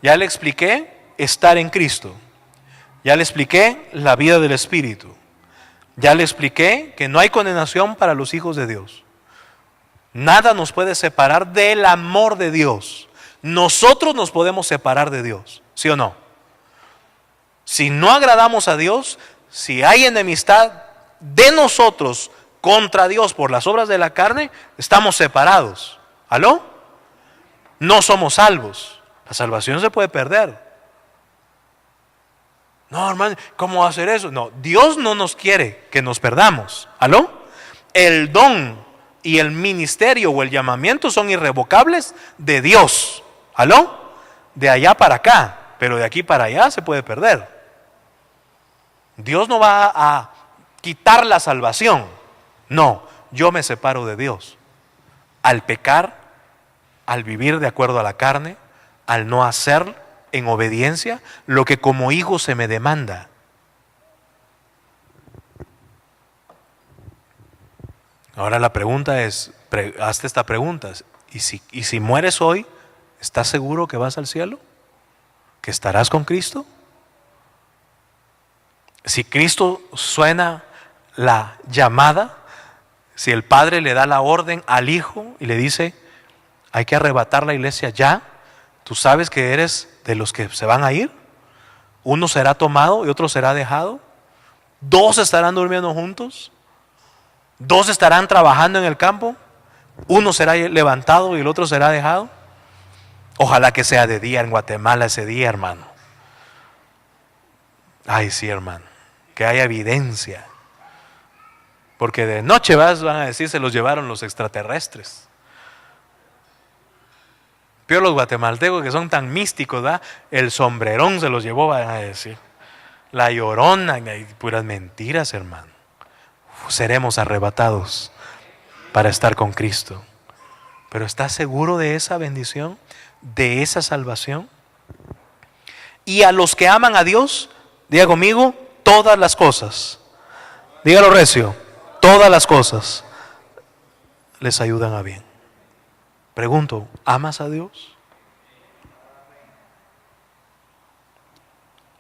Ya le expliqué estar en Cristo. Ya le expliqué la vida del Espíritu. Ya le expliqué que no hay condenación para los hijos de Dios. Nada nos puede separar del amor de Dios. Nosotros nos podemos separar de Dios, ¿sí o no? Si no agradamos a Dios, si hay enemistad de nosotros contra Dios por las obras de la carne, estamos separados. ¿Aló? No somos salvos. La salvación se puede perder. No, hermano, ¿cómo va a hacer eso? No, Dios no nos quiere que nos perdamos. ¿Aló? El don y el ministerio o el llamamiento son irrevocables de Dios. ¿Aló? De allá para acá, pero de aquí para allá se puede perder. Dios no va a quitar la salvación. No, yo me separo de Dios. Al pecar, al vivir de acuerdo a la carne, al no hacer en obediencia lo que como hijo se me demanda. Ahora la pregunta es, hazte esta pregunta, ¿y si mueres hoy, estás seguro que vas al cielo? ¿Que estarás con Cristo? Si Cristo suena la llamada, si el Padre le da la orden al Hijo y le dice, hay que arrebatar la iglesia ya, tú sabes que eres de los que se van a ir. Uno será tomado y otro será dejado. 2 estarán durmiendo juntos. 2 estarán trabajando en el campo. Uno será levantado y el otro será dejado. Ojalá que sea de día en Guatemala ese día, hermano. Ay, sí, hermano. Que haya evidencia. Porque de noche van a decir se los llevaron los extraterrestres. Pero los guatemaltecos que son tan místicos, ¿verdad? El sombrerón se los llevó, van a decir. La llorona, puras mentiras, hermano. Seremos arrebatados para estar con Cristo. Pero ¿estás seguro de esa bendición? ¿De esa salvación? Y a los que aman a Dios, diga conmigo, todas las cosas. Dígalo recio, todas las cosas les ayudan a bien. Pregunto, ¿amas a Dios?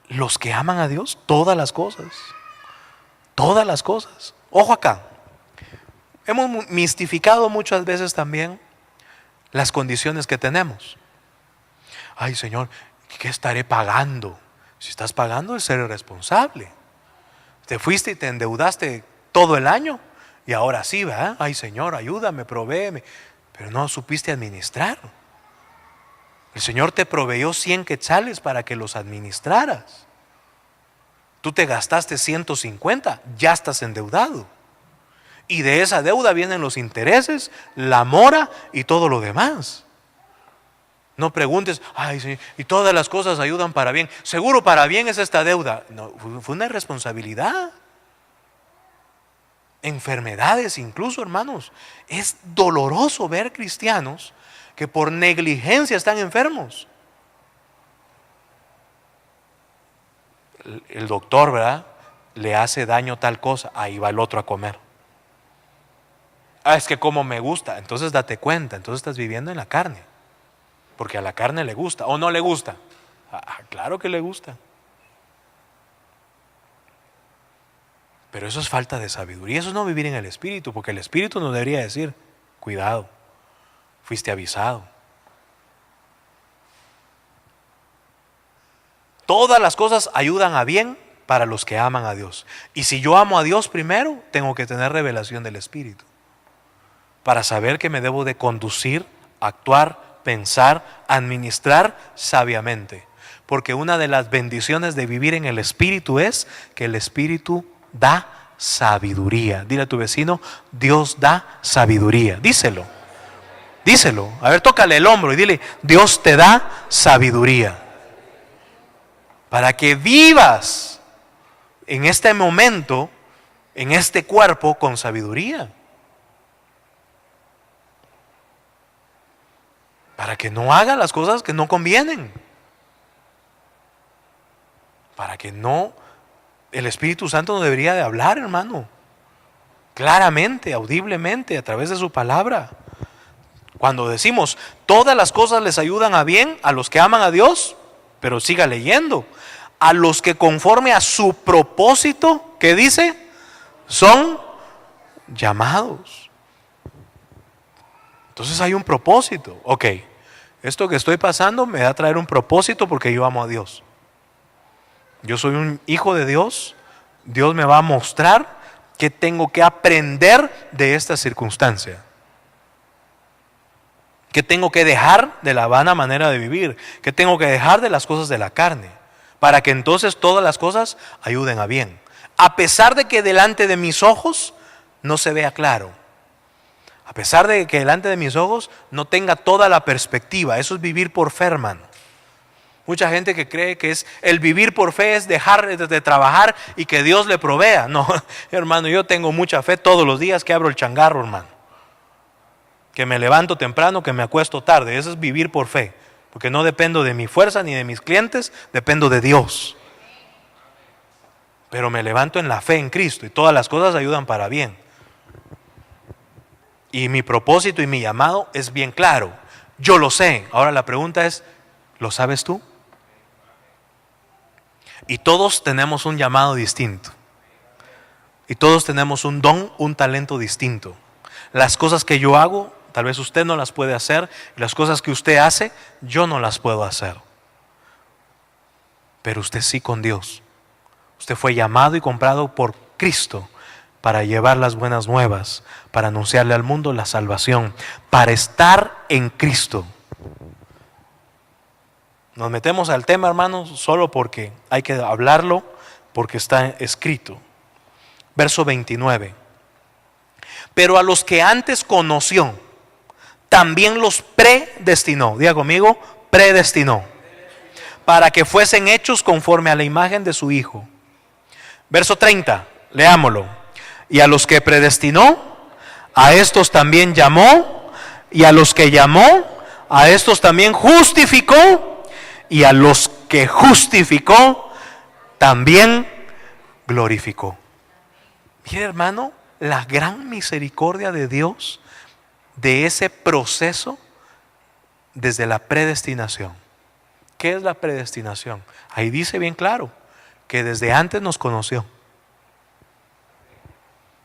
Los que aman a Dios, todas las cosas. Todas las cosas. Ojo acá. Hemos mistificado muchas veces también las condiciones que tenemos. Ay, Señor, ¿qué estaré pagando? Si estás pagando es ser responsable. Te fuiste y te endeudaste todo el año y ahora sí, ¿verdad? Ay, Señor, ayúdame, provéeme. Pero no supiste administrar. El Señor te proveyó 100 quetzales para que los administraras. Tú te gastaste 150, ya estás endeudado. Y de esa deuda vienen los intereses, la mora y todo lo demás. No preguntes, ay, sí, y todas las cosas ayudan para bien. Seguro para bien es esta deuda. No, fue una irresponsabilidad. Enfermedades incluso, hermanos. Es doloroso ver cristianos que por negligencia están enfermos. El doctor, ¿verdad? Le hace daño tal cosa, ahí va el otro a comer. Ah, es que como me gusta, entonces date cuenta, entonces estás viviendo en la carne. Porque a la carne le gusta, o no le gusta. Claro que le gusta. Pero eso es falta de sabiduría, eso es no vivir en el Espíritu, porque el Espíritu nos debería decir, cuidado, fuiste avisado. Todas las cosas ayudan a bien para los que aman a Dios. Y si yo amo a Dios primero, tengo que tener revelación del Espíritu. Para saber que me debo de conducir, actuar, pensar, administrar sabiamente. Porque una de las bendiciones de vivir en el Espíritu es que el Espíritu da sabiduría. Dile a tu vecino, Dios da sabiduría. Díselo. Díselo. A ver, tócale el hombro y dile, Dios te da sabiduría. Para que vivas en este momento, en este cuerpo con sabiduría. Para que no haga las cosas que no convienen. Para que no, el Espíritu Santo no debería de hablar, hermano. Claramente, audiblemente, a través de su palabra. Cuando decimos, todas las cosas les ayudan a bien a los que aman a Dios, pero siga leyendo. A los que conforme a su propósito, ¿qué dice? Son llamados. Entonces hay un propósito. Ok, esto que estoy pasando me va a traer un propósito porque yo amo a Dios. Yo soy un hijo de Dios. Dios me va a mostrar que tengo que aprender de esta circunstancia. Que tengo que dejar de la vana manera de vivir. Que tengo que dejar de las cosas de la carne. Para que entonces todas las cosas ayuden a bien. A pesar de que delante de mis ojos no se vea claro. A pesar de que delante de mis ojos no tenga toda la perspectiva. Eso es vivir por fe, hermano. Mucha gente que cree que es el vivir por fe es dejar de trabajar y que Dios le provea. No, hermano, yo tengo mucha fe todos los días que abro el changarro, hermano. Que me levanto temprano, que me acuesto tarde. Eso es vivir por fe. Porque no dependo de mi fuerza ni de mis clientes, dependo de Dios. Pero me levanto en la fe en Cristo y todas las cosas ayudan para bien. Y mi propósito y mi llamado es bien claro. Yo lo sé. Ahora la pregunta es, ¿lo sabes tú? Y todos tenemos un llamado distinto. Y todos tenemos un don, un talento distinto. Las cosas que yo hago, tal vez usted no las puede hacer. Y las cosas que usted hace, yo no las puedo hacer. Pero usted sí con Dios. Usted fue llamado y comprado por Cristo para llevar las buenas nuevas, para anunciarle al mundo la salvación, para estar en Cristo. Nos metemos al tema, hermanos, solo porque hay que hablarlo, porque está escrito. Verso 29. Pero a los que antes conoció, también los predestinó. Diga conmigo, predestinó. Para que fuesen hechos conforme a la imagen de su Hijo. Verso 30, leámoslo. Y a los que predestinó, a estos también llamó, y a los que llamó, a estos también justificó, y a los que justificó, también glorificó. Mire, hermano, la gran misericordia de Dios de ese proceso desde la predestinación. ¿Qué es la predestinación? Ahí dice bien claro que desde antes nos conoció.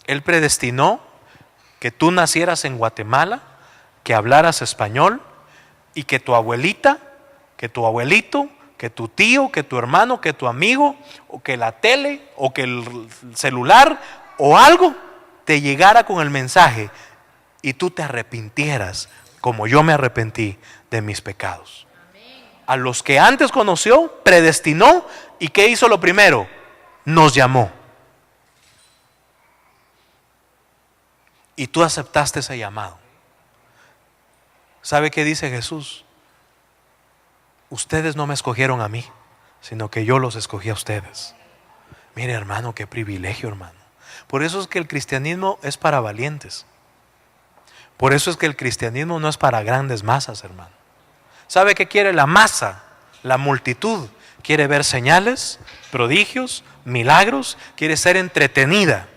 Él predestinó que tú nacieras en Guatemala, que hablaras español y que tu abuelita, que tu abuelito, que tu tío, que tu hermano, que tu amigo, o que la tele, o que el celular, o algo, te llegara con el mensaje y tú te arrepintieras como yo me arrepentí de mis pecados. A los que antes conoció, predestinó, ¿y qué hizo lo primero? Nos llamó. Y tú aceptaste ese llamado. ¿Sabe qué dice Jesús? Ustedes no me escogieron a mí, sino que yo los escogí a ustedes. Mire, hermano, qué privilegio, hermano. Por eso es que el cristianismo es para valientes. Por eso es que el cristianismo no es para grandes masas, hermano. ¿Sabe qué quiere la masa? La multitud quiere ver señales, prodigios, milagros, quiere ser entretenida.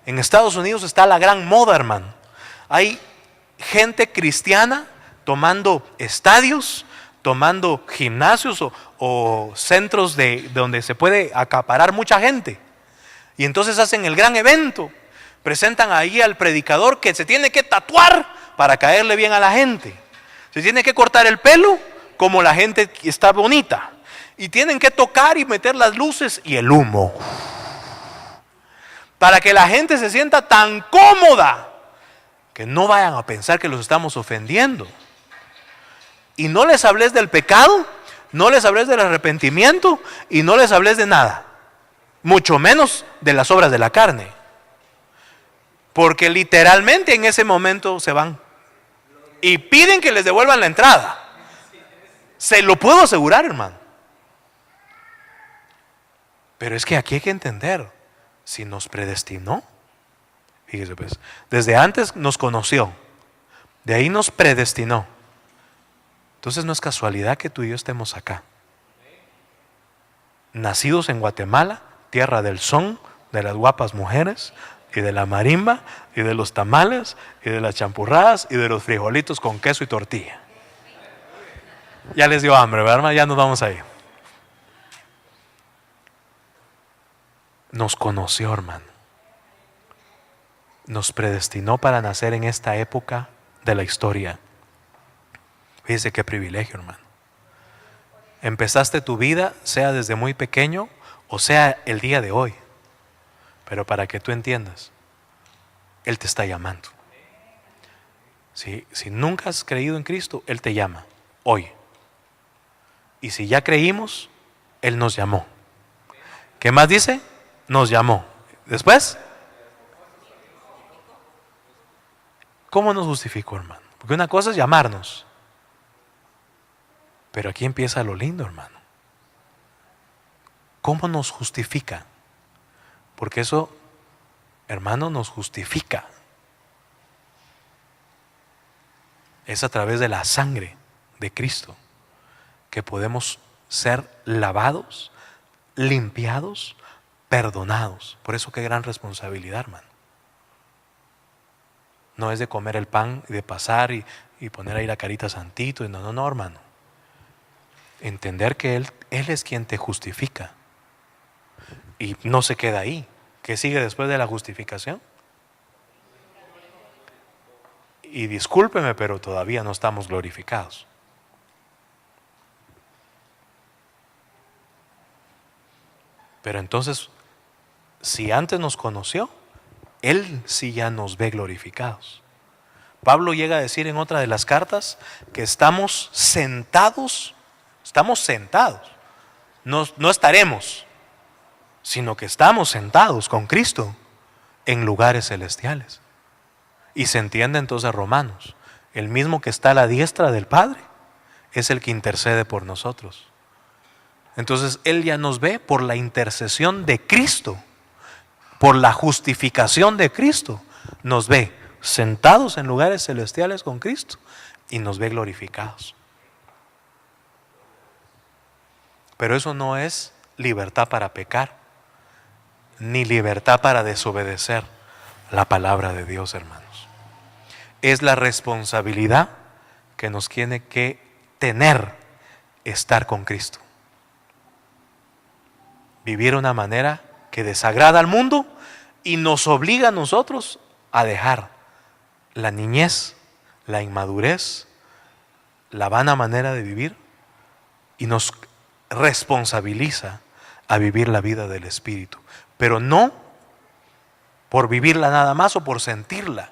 En Estados Unidos está la gran moda, hermano. Hay gente cristiana tomando estadios, tomando gimnasios o centros donde se puede acaparar mucha gente. Y entonces hacen el gran evento. Presentan ahí al predicador que se tiene que tatuar para caerle bien a la gente. Se tiene que cortar el pelo como la gente está bonita. Y tienen que tocar y meter las luces y el humo. Para que la gente se sienta tan cómoda que no vayan a pensar que los estamos ofendiendo. Y no les hables del pecado, no les hables del arrepentimiento y no les hables de nada. Mucho menos de las obras de la carne. Porque literalmente en ese momento se van. Y piden que les devuelvan la entrada. Se lo puedo asegurar, hermano. Pero es que aquí hay que entender, si nos predestinó, fíjese pues, desde antes nos conoció, de ahí nos predestinó. Entonces no es casualidad que tú y yo estemos acá. Nacidos en Guatemala, tierra del son, de las guapas mujeres, y de la marimba, y de los tamales, y de las champurradas, y de los frijolitos con queso y tortilla. Ya les dio hambre, ¿verdad, hermano? Ya nos vamos a ir. Nos conoció, hermano. Nos predestinó para nacer en esta época de la historia. Fíjese qué privilegio, hermano. Empezaste tu vida, sea desde muy pequeño o sea el día de hoy. Pero para que tú entiendas, Él te está llamando. Si nunca has creído en Cristo, Él te llama hoy. Y si ya creímos, Él nos llamó. ¿Qué más dice? Nos llamó. Después, ¿cómo nos justificó, hermano? Porque una cosa es llamarnos. Pero aquí empieza lo lindo, hermano. ¿Cómo nos justifica? Porque eso, hermano, nos justifica. Es a través de la sangre de Cristo que podemos ser lavados, limpiados, perdonados. Por eso qué gran responsabilidad, hermano. No es de comer el pan y de pasar y poner ahí la carita santito. No, hermano. Entender que Él es quien te justifica. Y no se queda ahí. ¿Qué sigue después de la justificación? Y discúlpeme, pero todavía no estamos glorificados. Pero entonces, si antes nos conoció, Él sí ya nos ve glorificados. Pablo llega a decir en otra de las cartas que estamos sentados, no estaremos, sino que estamos sentados con Cristo en lugares celestiales. Y se entiende entonces Romanos, el mismo que está a la diestra del Padre es el que intercede por nosotros. Entonces Él ya nos ve por la intercesión de Cristo, por la justificación de Cristo, nos ve sentados en lugares celestiales con Cristo y nos ve glorificados. Pero eso no es libertad para pecar, ni libertad para desobedecer la palabra de Dios, hermanos. Es la responsabilidad que nos tiene que tener estar con Cristo. Vivir de una manera que desagrada al mundo y nos obliga a nosotros a dejar la niñez, la inmadurez, la vana manera de vivir, y nos responsabiliza a vivir la vida del Espíritu, pero no por vivirla nada más o por sentirla.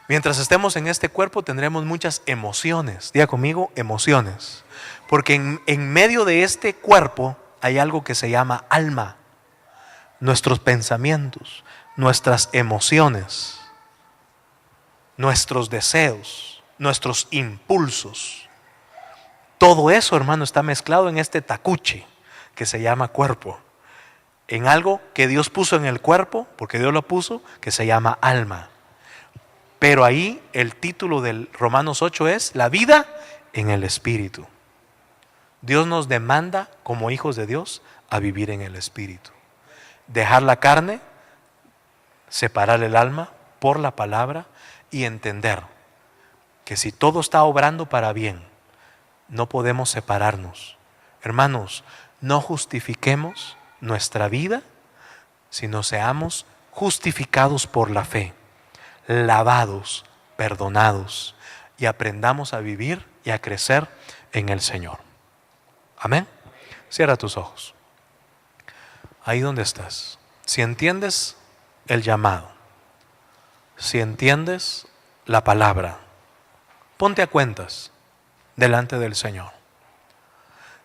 Mientras estemos en este cuerpo tendremos muchas emociones. Diga conmigo, emociones. Porque en medio de este cuerpo hay algo que se llama alma. Nuestros pensamientos, nuestras emociones, nuestros deseos, nuestros impulsos. Todo eso, hermano, está mezclado en este tacuche que se llama cuerpo. En algo que Dios puso en el cuerpo, porque Dios lo puso, que se llama alma. Pero ahí el título del Romanos 8 es la vida en el Espíritu. Dios nos demanda como hijos de Dios a vivir en el Espíritu. Dejar la carne, separar el alma por la palabra y entender que si todo está obrando para bien, no podemos separarnos. Hermanos, no justifiquemos nuestra vida, sino seamos justificados por la fe, lavados, perdonados, y aprendamos a vivir y a crecer en el Señor. Amén. Cierra tus ojos. Ahí donde estás, si entiendes el llamado, si entiendes la palabra, ponte a cuentas delante del Señor.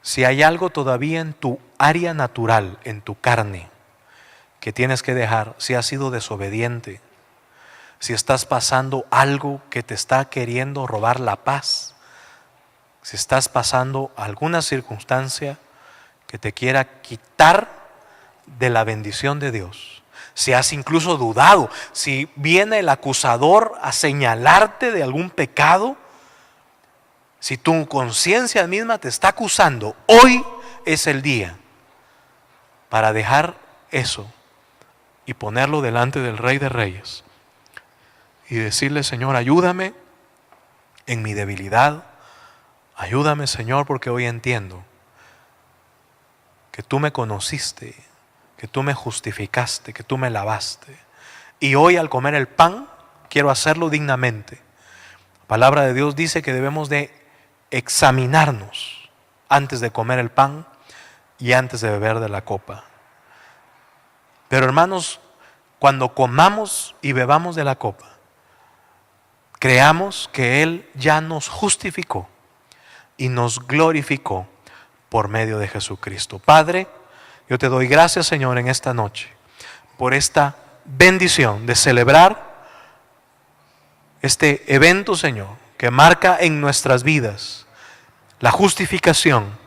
Si hay algo todavía en tu área natural, en tu carne, que tienes que dejar, si has sido desobediente, si estás pasando algo que te está queriendo robar la paz, si estás pasando alguna circunstancia que te quiera quitar de la bendición de Dios, si has incluso dudado, si viene el acusador a señalarte de algún pecado, si tu conciencia misma te está acusando, hoy es el día para dejar eso y ponerlo delante del Rey de Reyes y decirle: Señor, ayúdame en mi debilidad, ayúdame, Señor, porque hoy entiendo que tú me conociste, que tú me justificaste, que tú me lavaste, y hoy al comer el pan quiero hacerlo dignamente. La palabra de Dios dice que debemos de examinarnos antes de comer el pan y antes de beber de la copa. Pero hermanos, cuando comamos y bebamos de la copa, creamos que Él ya nos justificó y nos glorificó por medio de Jesucristo. Padre, yo te doy gracias, Señor, en esta noche por esta bendición de celebrar este evento, Señor, que marca en nuestras vidas la justificación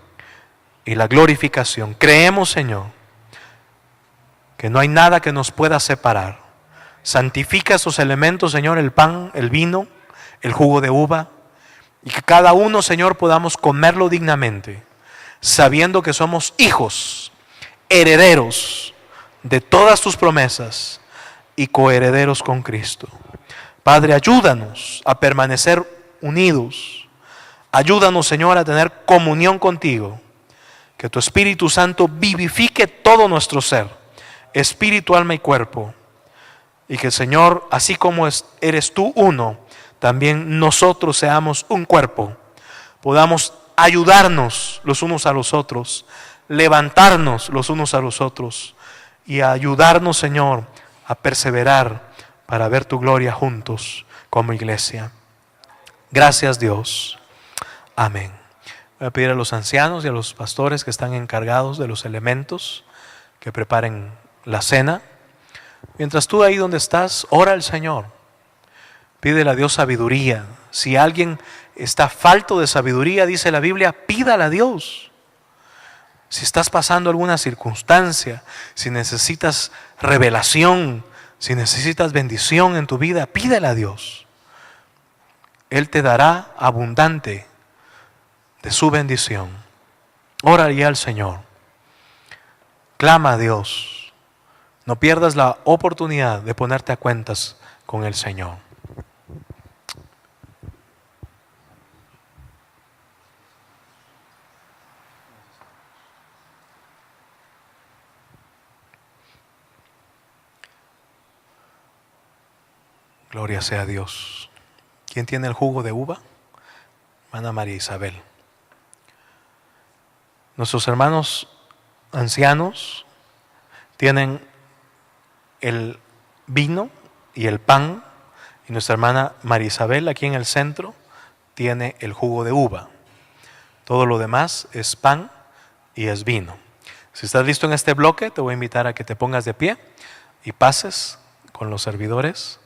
y la glorificación. Creemos, Señor, que no hay nada que nos pueda separar. Santifica esos elementos, Señor, el pan, el vino, el jugo de uva, y que cada uno, Señor, podamos comerlo dignamente, sabiendo que somos hijos, herederos de todas tus promesas y coherederos con Cristo. Padre, ayúdanos a permanecer unidos. Ayúdanos, Señor, a tener comunión contigo. Que tu Espíritu Santo vivifique todo nuestro ser, espíritu, alma y cuerpo. Y que, Señor, así como eres tú uno, también nosotros seamos un cuerpo. Podamos ayudarnos los unos a los otros, levantarnos los unos a los otros y ayudarnos, Señor, a perseverar para ver tu gloria juntos como iglesia. Gracias, Dios. Amén. Voy a pedir a los ancianos y a los pastores que están encargados de los elementos que preparen la cena. Mientras tú ahí donde estás, ora al Señor. Pídele a Dios sabiduría. Si alguien está falto de sabiduría, dice la Biblia, pídala a Dios. Si estás pasando alguna circunstancia, si necesitas revelación Si necesitas bendición en tu vida, pídele a Dios. Él te dará abundante de su bendición. Órale al Señor. Clama a Dios. No pierdas la oportunidad de ponerte a cuentas con el Señor. Gloria sea a Dios. ¿Quién tiene el jugo de uva? Hermana María Isabel. Nuestros hermanos ancianos tienen el vino y el pan, y nuestra hermana María Isabel aquí en el centro tiene el jugo de uva. Todo lo demás es pan y es vino. Si estás listo en este bloque, te voy a invitar a que te pongas de pie y pases con los servidores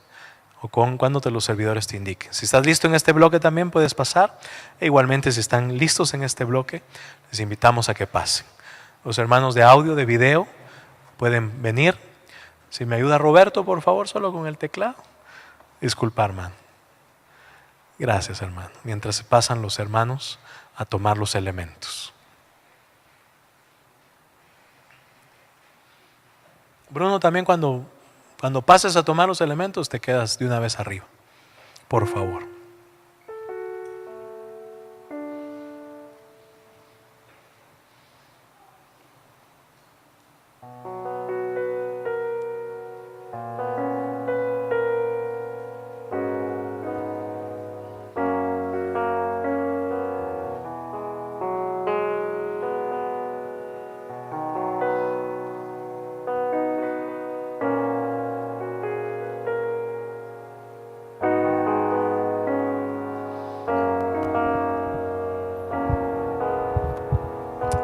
o cuando los servidores te indiquen. Si estás listo en este bloque también puedes pasar. E igualmente si están listos en este bloque, les invitamos a que pasen. Los hermanos de audio, de video, pueden venir. Si me ayuda Roberto, por favor, solo con el teclado. Disculpa, hermano. Gracias, hermano. Mientras se pasan los hermanos a tomar los elementos. Bruno, también cuando pases a tomar los elementos, te quedas de una vez arriba. Por favor.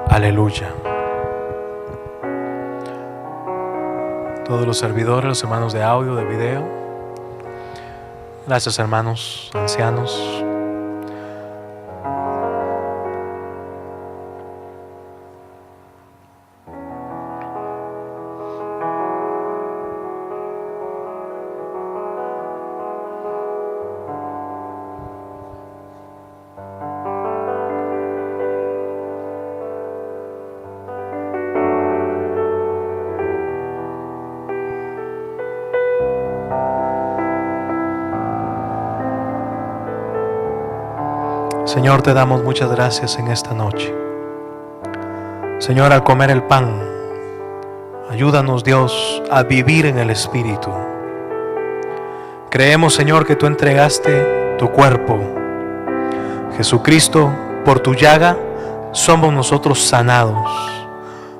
Aleluya. Todos los servidores, los hermanos de audio, de video. Gracias, hermanos ancianos. Señor, te damos muchas gracias en esta noche. Señor, al comer el pan, ayúdanos, Dios, a vivir en el Espíritu. Creemos, Señor, que tú entregaste tu cuerpo. Jesucristo, por tu llaga, somos nosotros sanados.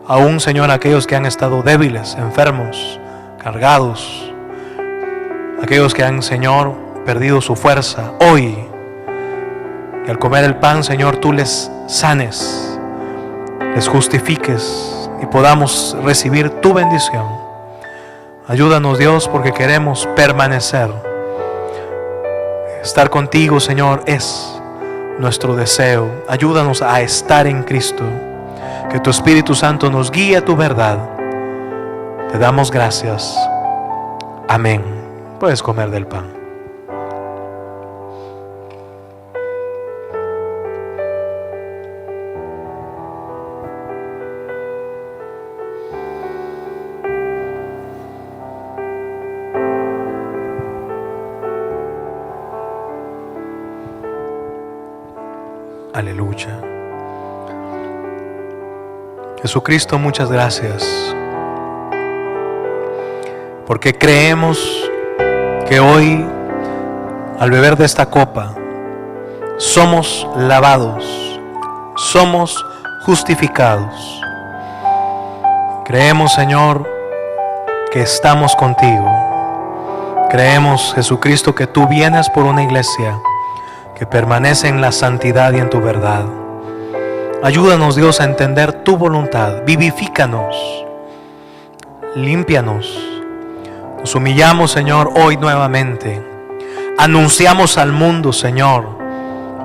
Aún, Señor, aquellos que han estado débiles, enfermos, cargados, aquellos que han, Señor, perdido su fuerza, hoy, que al comer el pan, Señor, tú les sanes, les justifiques y podamos recibir tu bendición. Ayúdanos, Dios, porque queremos permanecer. Estar contigo, Señor, es nuestro deseo. Ayúdanos a estar en Cristo. Que tu Espíritu Santo nos guíe a tu verdad. Te damos gracias. Amén. Puedes comer del pan. Aleluya. Jesucristo, muchas gracias, porque creemos que hoy, al beber de esta copa, somos lavados, somos justificados. Creemos, Señor, que estamos contigo. Creemos, Jesucristo, que tú vienes por una iglesia que permanece en la santidad y en tu verdad. Ayúdanos, Dios, a entender tu voluntad. Vivifícanos, límpianos. Nos humillamos, Señor, hoy nuevamente. Anunciamos al mundo, Señor,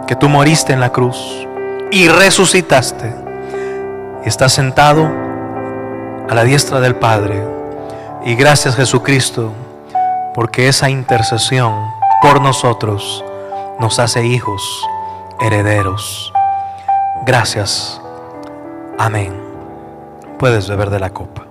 que tú moriste en la cruz y resucitaste y estás sentado a la diestra del Padre. Y gracias, Jesucristo, porque esa intercesión por nosotros nos hace hijos, herederos. Gracias. Amén. Puedes beber de la copa.